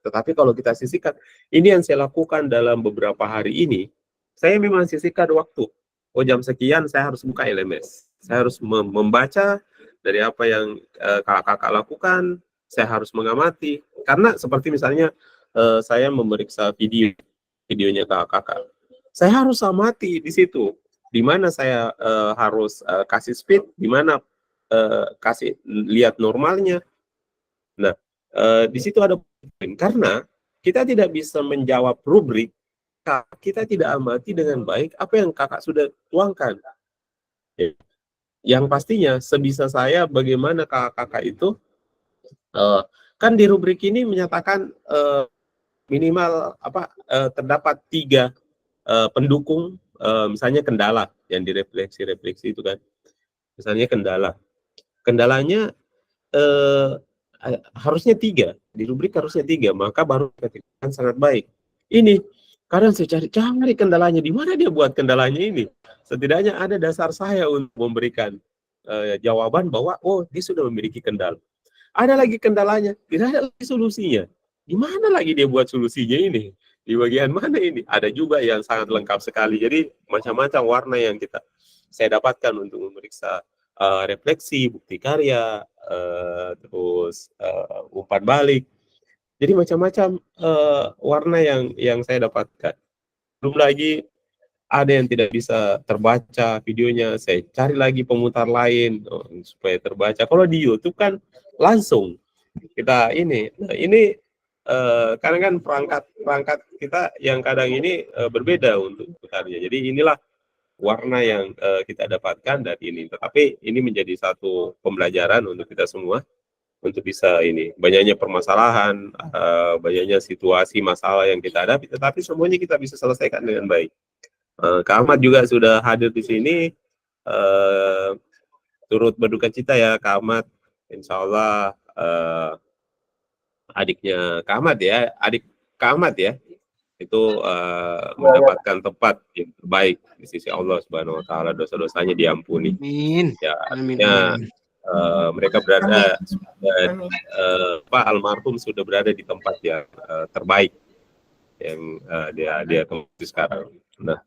Tetapi kalau kita sisihkan, ini yang saya lakukan dalam beberapa hari ini, saya memang sisihkan waktu. Oh jam sekian saya harus buka LMS, saya harus membaca dari apa yang kakak lakukan, saya harus mengamati. Karena seperti misalnya saya memeriksa videonya kakak, saya harus amati di situ, di mana saya harus kasih speed, di mana kasih lihat normalnya. Nah, di situ ada poin, karena kita tidak bisa menjawab rubrik kita tidak amati dengan baik apa yang kakak sudah tuangkan. Yang pastinya sebisa saya bagaimana kakak itu kan di rubrik ini menyatakan minimal terdapat 3 pendukung, misalnya kendala yang direfleksi itu kan, misalnya kendalanya harusnya 3, di rubrik harusnya 3, maka baru ketikkan sangat baik. Ini kadang saya cari kendalanya, di mana dia buat kendalanya ini. Setidaknya ada dasar saya untuk memberikan jawaban bahwa oh dia sudah memiliki kendala. Ada lagi kendalanya, tidak ada lagi solusinya. Di mana lagi dia buat solusinya ini? Di bagian mana ini? Ada juga yang sangat lengkap sekali. Jadi macam-macam warna yang saya dapatkan untuk memeriksa refleksi, bukti karya, terus umpan balik. Jadi macam-macam warna yang saya dapatkan. Belum lagi ada yang tidak bisa terbaca videonya, saya cari lagi pemutar lain supaya terbaca. Kalau di YouTube kan langsung kita ini. Nah, ini karena kan perangkat kita yang kadang ini berbeda untuk putarnya. Jadi inilah warna yang kita dapatkan dari ini. Tetapi ini menjadi satu pembelajaran untuk kita semua untuk bisa ini. Banyaknya permasalahan, banyaknya situasi masalah yang kita hadapi, tetapi semuanya kita bisa selesaikan dengan baik. Kak Ahmad juga sudah hadir di sini. Turut berduka cita ya Kak Ahmad. Insya Allah adiknya Kak Ahmad ya, adik Kak Ahmad ya, itu mendapatkan tempat yang terbaik di sisi Allah Subhanahu Wa Taala, dosa-dosanya diampuni. Amin. Ya, Amin. artinya mereka berada, Amin. Pak almarhum sudah berada di tempat yang terbaik yang dia temui sekarang. Nah,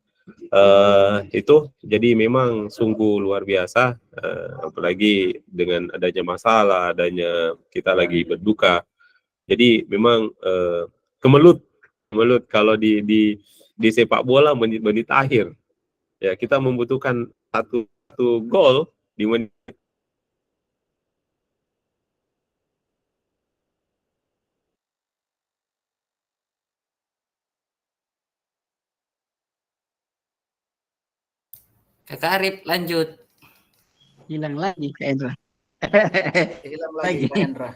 itu jadi memang sungguh luar biasa, apalagi dengan adanya masalah, adanya kita lagi berduka. Jadi memang kemelut kalau di sepak bola menit akhir ya, kita membutuhkan satu gol di menit. Kakak Arif lanjut. Hilang lagi Kak Endra. Hilang lagi Kak Endra.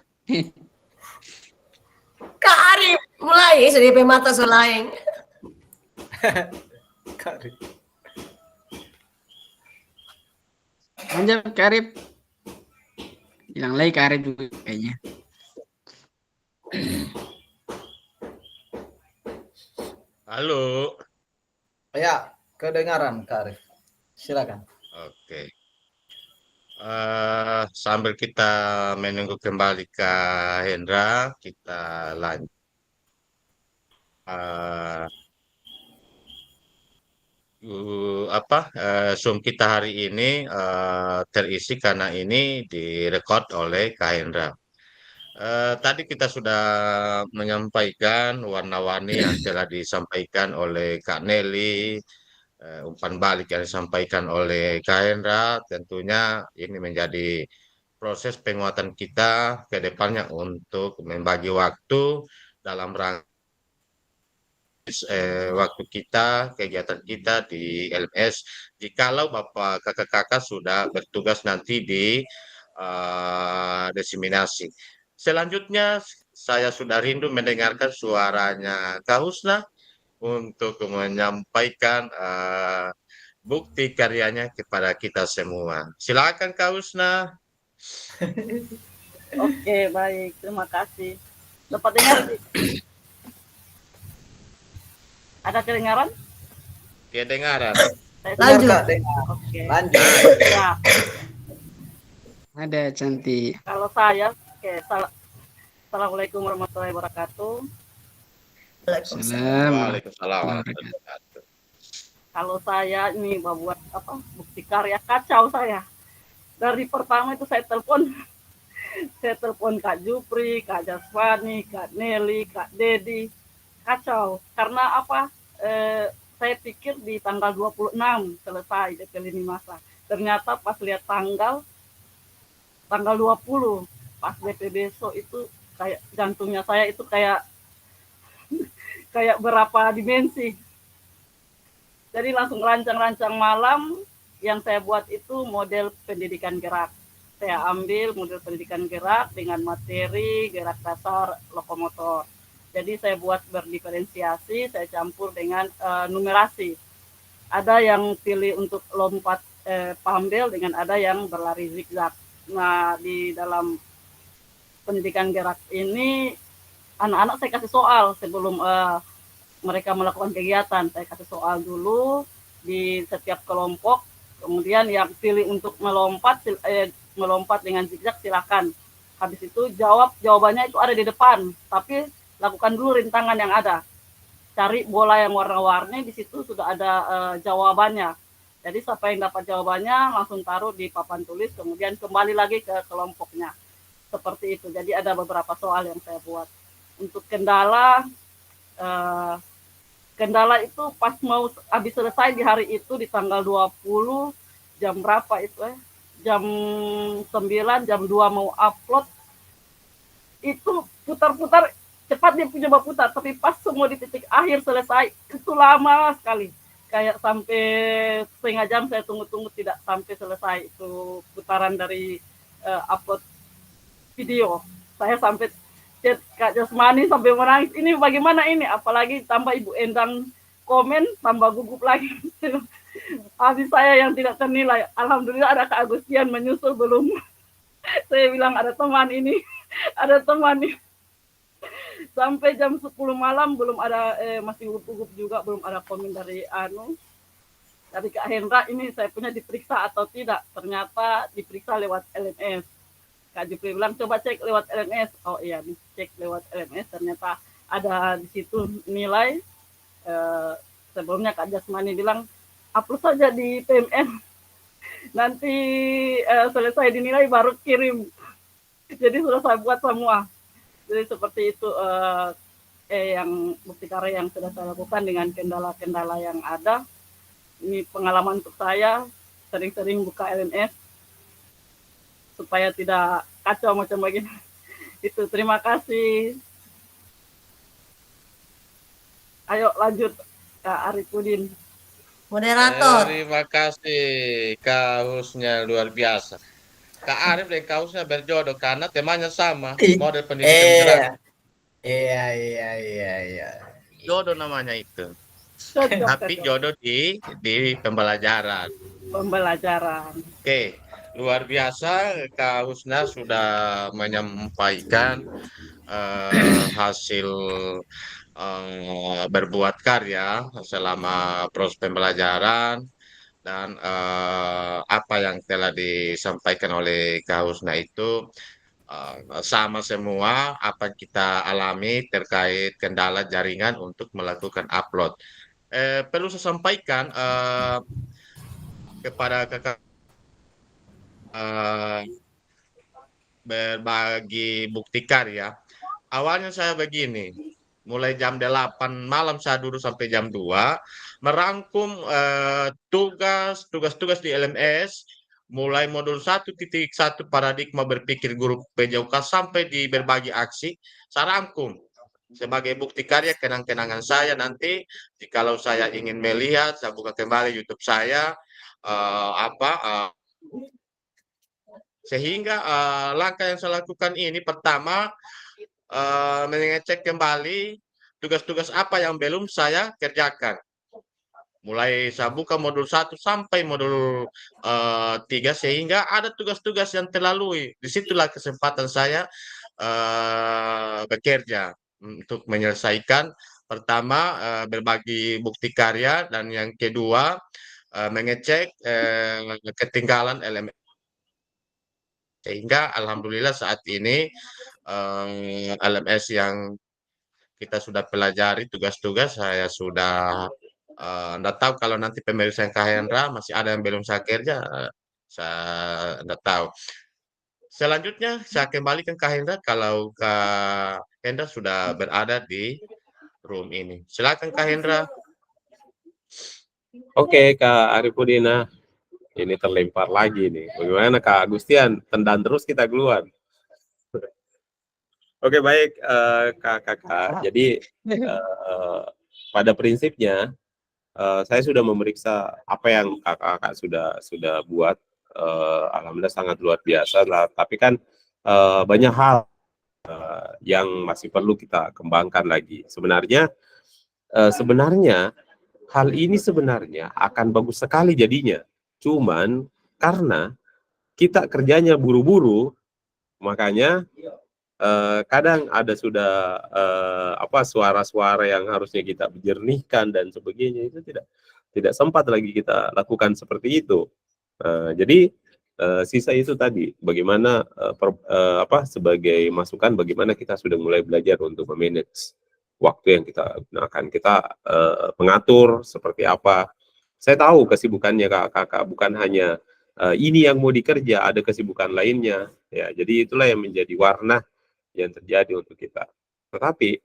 Kak Arif mulai sudah DP mata selain. Kak Arif. Lanjut Kak Arif. Hilang lagi Kak Arif juga kayaknya. Halo. Ya, kedengaran Kak Arif. Silakan. Oke. Sambil kita menunggu kembali Kak Hendra, kita lanjut. Zoom kita hari ini terisi karena ini direkod oleh Kak Hendra. Tadi kita sudah menyampaikan warna-warni yang telah disampaikan oleh Kak Nelly, umpan balik yang disampaikan oleh Kak Hendra. Tentunya ini menjadi proses penguatan kita ke depannya untuk membagi waktu dalam rangka waktu kita, kegiatan kita di LMS. Jikalau Bapak kakak-kakak sudah bertugas nanti di diseminasi. Selanjutnya saya sudah rindu mendengarkan suaranya Kak Husna untuk menyampaikan bukti karyanya kepada kita semua. Silakan Kak Husna. Oke, baik. Terima kasih. Dapat dengar? Ada kedengaran? Kedengaran. Lanjut. Kak, dengar. Oke. Lanjut. Ya, Ada cantik. kalau saya, oke. Assalamualaikum warahmatullahi wabarakatuh. Salam. Waalaikumsalam. Kalau saya ini buat bukti karya, kacau saya. Dari pertama itu saya telepon Kak Jupri, Kak Jaswani, Kak Nelly, Kak Dedi. Kacau. Karena apa? Saya pikir di tanggal 26 selesai DP lini masa. Ternyata pas lihat tanggal 20 pas DP besok itu kayak jantungnya saya itu kayak berapa dimensi. Jadi langsung rancang-rancang malam yang saya buat itu model pendidikan gerak. Saya ambil model pendidikan gerak dengan materi gerak dasar lokomotor. Jadi saya buat berdiferensiasi, saya campur dengan numerasi. Ada yang pilih untuk lompat pambel dengan ada yang berlari zigzag. Nah, di dalam pendidikan gerak ini anak-anak saya kasih soal sebelum mereka melakukan kegiatan. Saya kasih soal dulu di setiap kelompok. Kemudian yang pilih untuk melompat dengan zigzag silakan. Habis itu jawabannya itu ada di depan, tapi lakukan dulu rintangan yang ada. Cari bola yang warna-warni, di situ sudah ada jawabannya. Jadi siapa yang dapat jawabannya langsung taruh di papan tulis, kemudian kembali lagi ke kelompoknya. Seperti itu. Jadi ada beberapa soal yang saya buat. Untuk kendala itu pas mau habis selesai di hari itu di tanggal 20 jam berapa itu jam 9, jam 2 mau upload. Itu putar-putar cepat dia punya putar, tapi pas semua di titik akhir selesai itu lama sekali, kayak sampai setengah jam saya tunggu-tunggu tidak sampai selesai itu putaran dari upload video. Saya sampai chat Kak Jasmani sampai menangis, ini bagaimana ini, apalagi tambah Ibu Endang komen tambah gugup lagi. Habis saya yang tidak ternilai, alhamdulillah ada Kak Agustian menyusul belum. Saya bilang ada teman ini, ada teman ini. Sampai jam 10 malam belum ada, masih gugup juga, belum ada komen dari Kak Hendra, ini saya punya diperiksa atau tidak. Ternyata diperiksa lewat LMS. Kak Jupri bilang coba cek lewat LMS. Oh iya, dicek lewat LMS, ternyata ada di situ nilai. Sebelumnya Kak Jasmani bilang upload saja di PMN, nanti selesai dinilai baru kirim. Jadi sudah saya buat semua. Jadi seperti itu yang bukti karya yang sudah saya lakukan dengan kendala-kendala yang ada. Ini pengalaman untuk saya, sering-sering buka LMS supaya tidak kacau macam begini. Itu, terima kasih. Ayo lanjut Kak Arifudin. Moderator. Terima kasih, Kak Husnya luar biasa. Kak Arif dan Kak Husnya berjodoh karena temanya sama, model pendidikan gerak. Iya. Jodoh namanya itu. Tapi jodoh di pembelajaran. Oke, luar biasa Kak Husna sudah menyampaikan hasil berbuat karya selama proses pembelajaran dan apa yang telah disampaikan oleh Kak Husna itu sama semua apa yang kita alami terkait kendala jaringan untuk melakukan upload. Perlu saya sampaikan kepada kakak berbagi bukti karya. Awalnya saya begini, mulai jam 8 malam saya duduk sampai jam 2 merangkum tugas-tugas di LMS mulai modul 1.1 paradigma berpikir guru PJOK sampai di berbagi aksi saya rangkum sebagai bukti karya kenang-kenangan saya. Nanti jikalau saya ingin melihat saya buka kembali YouTube saya sehingga langkah yang saya lakukan ini pertama mengecek kembali tugas-tugas apa yang belum saya kerjakan. Mulai saya buka modul 1 sampai modul 3 sehingga ada tugas-tugas yang terlalui. Disitulah kesempatan saya bekerja untuk menyelesaikan pertama berbagi bukti karya dan yang kedua mengecek ketinggalan elemen. Sehingga alhamdulillah saat ini LMS yang kita sudah pelajari tugas-tugas saya sudah enggak tahu kalau nanti pemeriksaan Kak Hendra masih ada yang belum saya kerja, saya enggak tahu. Selanjutnya saya kembalikan Kak Hendra kalau Kak Hendra sudah berada di room ini. Silakan Kak Hendra. Oke, Kak Arifudina. Ini terlempar lagi nih. Bagaimana Kak Agustian? Tendang terus kita keluar. Oke, baik Kakak. Jadi pada prinsipnya saya sudah memeriksa apa yang kakak sudah buat. Alhamdulillah sangat luar biasa lah. Tapi kan banyak hal yang masih perlu kita kembangkan lagi. Sebenarnya hal ini sebenarnya akan bagus sekali jadinya. Cuman karena kita kerjanya buru-buru, makanya kadang ada sudah suara-suara yang harusnya kita jernihkan dan sebagainya itu tidak sempat lagi kita lakukan seperti itu. Jadi sisa itu tadi bagaimana sebagai masukan bagaimana kita sudah mulai belajar untuk memanage waktu yang kita gunakan, kita mengatur seperti apa. Saya tahu kesibukannya kakak bukan hanya ini yang mau dikerja, ada kesibukan lainnya ya. Jadi itulah yang menjadi warna yang terjadi untuk kita. Tetapi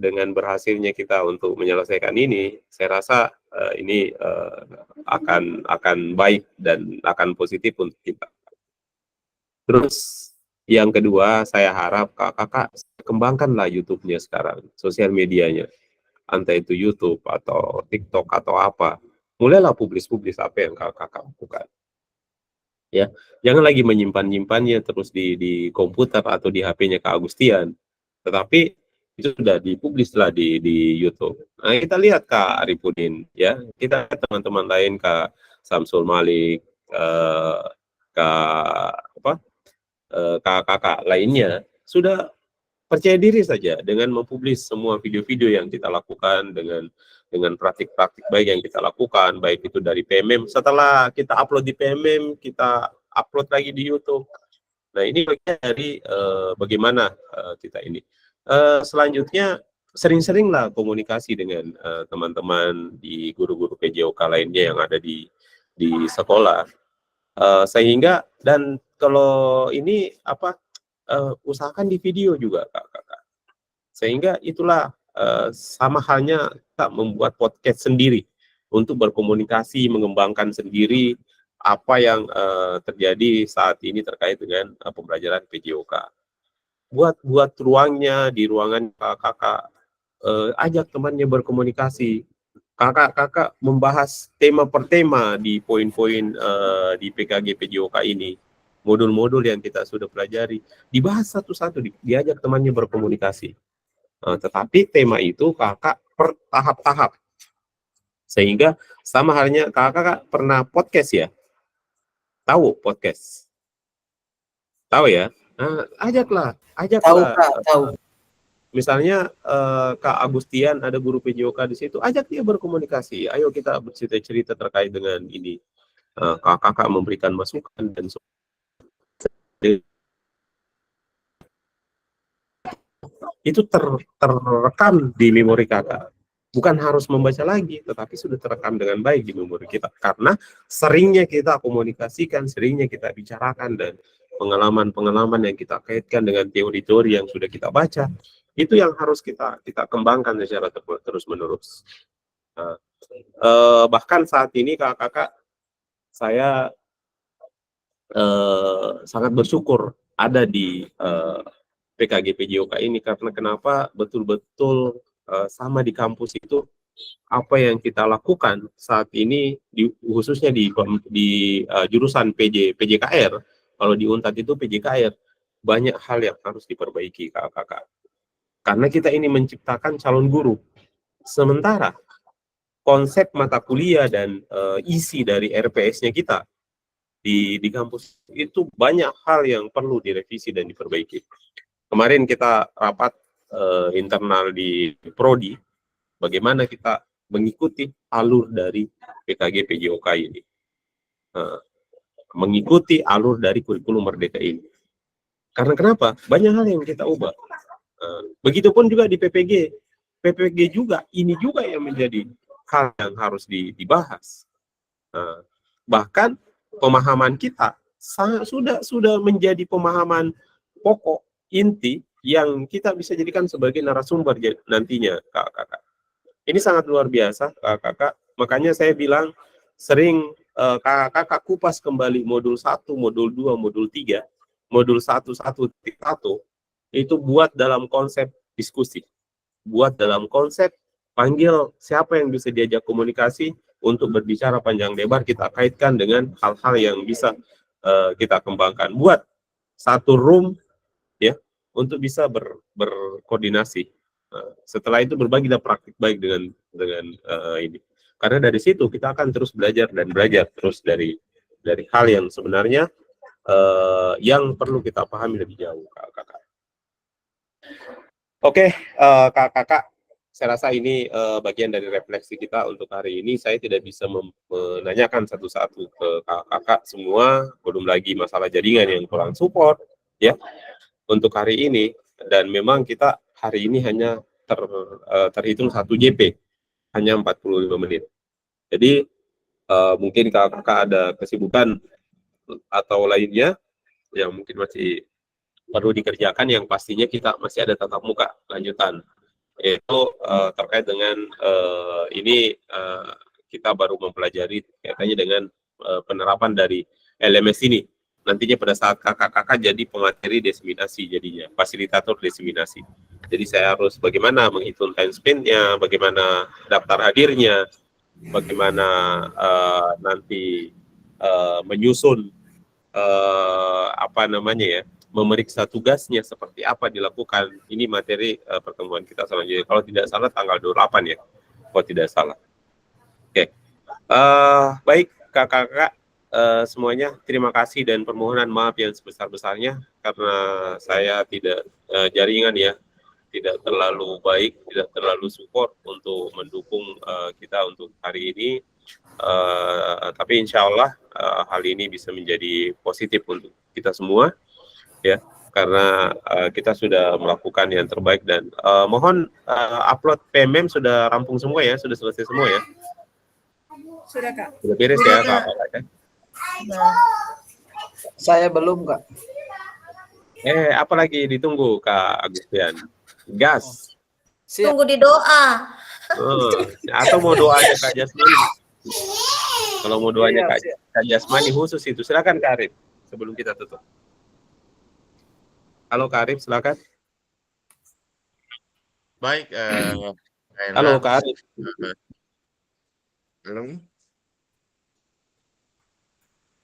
dengan berhasilnya kita untuk menyelesaikan ini, saya rasa ini akan baik dan akan positif untuk kita. Terus Yang kedua, saya harap kakak kembangkanlah YouTube-nya sekarang, sosial medianya, entah itu YouTube atau TikTok atau apa. Mulailah publis apa yang kakak lakukan. Ya, jangan lagi menyimpan-nyimpannya terus di komputer atau di HP-nya Kak Agustian, tetapi itu sudah dipublis lah di YouTube. Nah, kita lihat Kak Arifudin, ya, kita teman-teman lain Kak Samsul Malik, kakak lainnya sudah percaya diri saja dengan mempublis semua video-video yang kita lakukan dengan praktik-praktik baik yang kita lakukan, baik itu dari PMM. Setelah kita upload di PMM, kita upload lagi di YouTube. Nah, ini bagian dari bagaimana kita ini. Selanjutnya, sering-seringlah komunikasi dengan teman-teman di guru-guru PJOK lainnya yang ada di sekolah. Sehingga, dan kalau ini usahakan di video juga kakak. Sehingga itulah sama halnya kita membuat podcast sendiri untuk berkomunikasi, mengembangkan sendiri apa yang terjadi saat ini terkait dengan pembelajaran PJOK. Buat ruangnya di ruangan kakak, ajak temannya berkomunikasi. Kakak membahas tema per tema di poin-poin di PKG PJOK ini. Modul-modul yang kita sudah pelajari dibahas satu-satu, diajak temannya berkomunikasi. Tetapi tema itu kakak per tahap-tahap, sehingga sama halnya kakak pernah podcast ya, tahu podcast, tahu ya. Nah, ajaklah. Tahu. Misalnya Kak Agustian ada guru PJOK di situ, ajak dia berkomunikasi. Ayo kita bercerita-cerita terkait dengan ini. Kakak memberikan masukan dan itu terekam di memori kakak. Bukan harus membaca lagi, tetapi sudah terekam dengan baik di memori kita. Karena seringnya kita komunikasikan, seringnya kita bicarakan, dan pengalaman-pengalaman yang kita kaitkan dengan teori-teori yang sudah kita baca, itu yang harus kita kembangkan secara terus-menerus. Bahkan saat ini kakak saya sangat bersyukur ada di PKG PJOK ini, karena kenapa? Betul-betul sama di kampus itu apa yang kita lakukan saat ini khususnya di jurusan PJKR, kalau di Unpad itu PJKR, banyak hal yang harus diperbaiki kakak. Karena kita ini menciptakan calon guru, sementara konsep mata kuliah dan isi dari RPS-nya kita di kampus itu banyak hal yang perlu direvisi dan diperbaiki. Kemarin kita rapat internal di Prodi, bagaimana kita mengikuti alur dari PKG PJOK ini, mengikuti alur dari kurikulum Merdeka ini. Karena kenapa? Banyak hal yang kita ubah. Begitupun juga di PPG juga, ini juga yang menjadi hal yang harus dibahas. Bahkan pemahaman kita sudah menjadi pemahaman pokok inti yang kita bisa jadikan sebagai narasumber nantinya kakak. Ini sangat luar biasa kakak. Makanya saya bilang sering kakak kupas kembali modul 1, modul 2, modul 3, modul 1.1 itu buat dalam konsep diskusi, buat dalam konsep panggil siapa yang bisa diajak komunikasi untuk berbicara panjang lebar, kita kaitkan dengan hal-hal yang bisa kita kembangkan. Buat satu room ya untuk bisa berkoordinasi. Setelah itu berbagilah praktik baik dengan ini. Karena dari situ kita akan terus belajar terus dari hal yang sebenarnya yang perlu kita pahami lebih jauh, kakak. Oke, kakak. Saya rasa ini bagian dari refleksi kita untuk hari ini. Saya tidak bisa menanyakan satu-satu ke kakak semua, belum lagi masalah jaringan yang kurang support, ya, untuk hari ini. Dan memang kita hari ini hanya terhitung 1 JP, hanya 45 menit. Jadi mungkin kakak ada kesibukan atau lainnya yang mungkin masih perlu dikerjakan, yang pastinya kita masih ada tatap muka lanjutan, yaitu terkait dengan ini kita baru mempelajari kaitannya dengan penerapan dari LMS ini nantinya pada saat kakak-kakak jadi pemateri diseminasi jadinya, fasilitator diseminasi. Jadi saya harus bagaimana menghitung time spend-nya, bagaimana daftar hadirnya, bagaimana nanti menyusun apa namanya ya, memeriksa tugasnya seperti apa dilakukan. Ini materi pertemuan kita selanjutnya. Kalau tidak salah tanggal 28 ya, kalau tidak salah. Oke, baik kakak-kakak semuanya, terima kasih dan permohonan maaf yang sebesar-besarnya karena saya tidak jaringan ya, tidak terlalu baik, tidak terlalu support untuk mendukung kita untuk hari ini. Tapi insya Allah hal ini bisa menjadi positif untuk kita semua ya, karena kita sudah melakukan yang terbaik dan mohon upload PMM sudah rampung semua ya, sudah selesai semua ya. Sudah Kak. Sudah beres ya Kak. Saya belum, Kak. Apa lagi ditunggu Kak Agustian? Gas. Siap. Tunggu di doa. Atau mau doanya Kak Jasmani? Kalau mau doanya Kak Jasmani khusus itu, silakan Kak Arif sebelum kita tutup. Halo Kak Arif, silakan. Baik, Halo Kak Arif. Belum.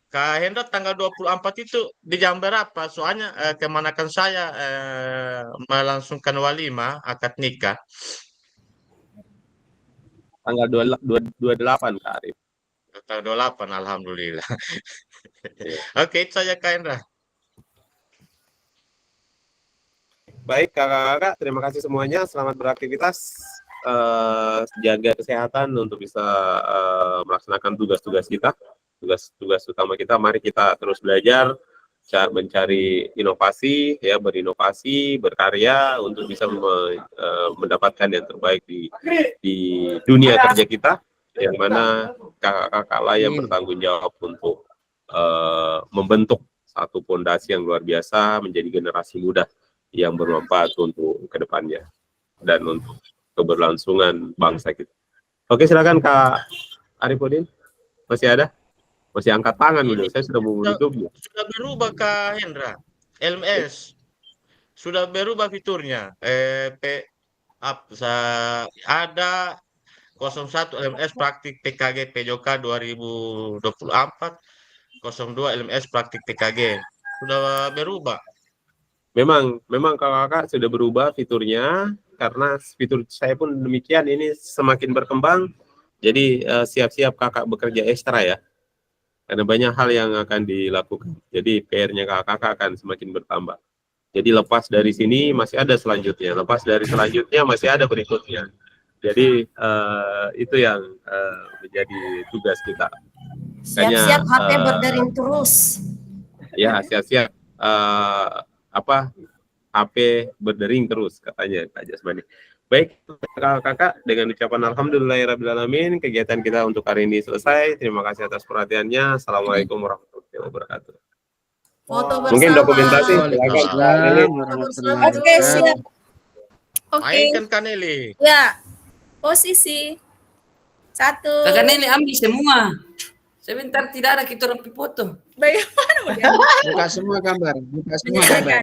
Kak Hendra tanggal 24 itu di jam berapa? Soalnya kemanakan saya melangsungkan walimah akad nikah. Tanggal 28 Kak Arif. Tanggal 28, alhamdulillah. Oke, itu saja Kak Hendra. Baik kakak-kakak, terima kasih semuanya. Selamat beraktivitas. Jaga kesehatan untuk bisa melaksanakan tugas-tugas kita. Tugas utama kita, mari kita terus belajar, mencari inovasi, ya, berinovasi, berkarya untuk bisa mendapatkan yang terbaik di dunia kerja kita, yang mana kakak-kakak lah yang bertanggung jawab untuk membentuk satu fondasi yang luar biasa menjadi generasi muda yang bermanfaat untuk kedepannya dan untuk keberlangsungan bangsa kita. Oke, silakan Kak Arifudin, masih ada? Masih angkat tangan dulu, saya sudah mau menutupnya. Sudah berubah Kak Hendra, LMS sudah berubah fiturnya. Ada 01 LMS praktik PKG PJOK 2024, 02 LMS praktik PKG sudah berubah. Memang kakak-kakak sudah berubah fiturnya, karena fitur saya pun demikian, ini semakin berkembang. Jadi siap-siap kakak bekerja ekstra ya, karena banyak hal yang akan dilakukan. Jadi PR-nya kakak-kakak akan semakin bertambah. Jadi lepas dari sini masih ada selanjutnya, lepas dari selanjutnya masih ada berikutnya. Jadi itu yang menjadi tugas kita. Siap-siap HP berdering terus. Ya, siap-siap HP berdering terus katanya Kak Jasmani. Baik kakak-kakak, dengan ucapan alhamdulillahirrabbilalamin, kegiatan kita untuk hari ini selesai. Terima kasih atas perhatiannya. Assalamualaikum warahmatullahi wabarakatuh. Foto bersama. Mungkin dokumentasi silakan. Oke, siap. Oke. Mainkan Kaneli. Ya. Posisi 1. Kakak Nelly ambil semua. Sebentar tidak ada kita orang foto. Bagaimana udah? Buka semua gambar, buka semua gambar.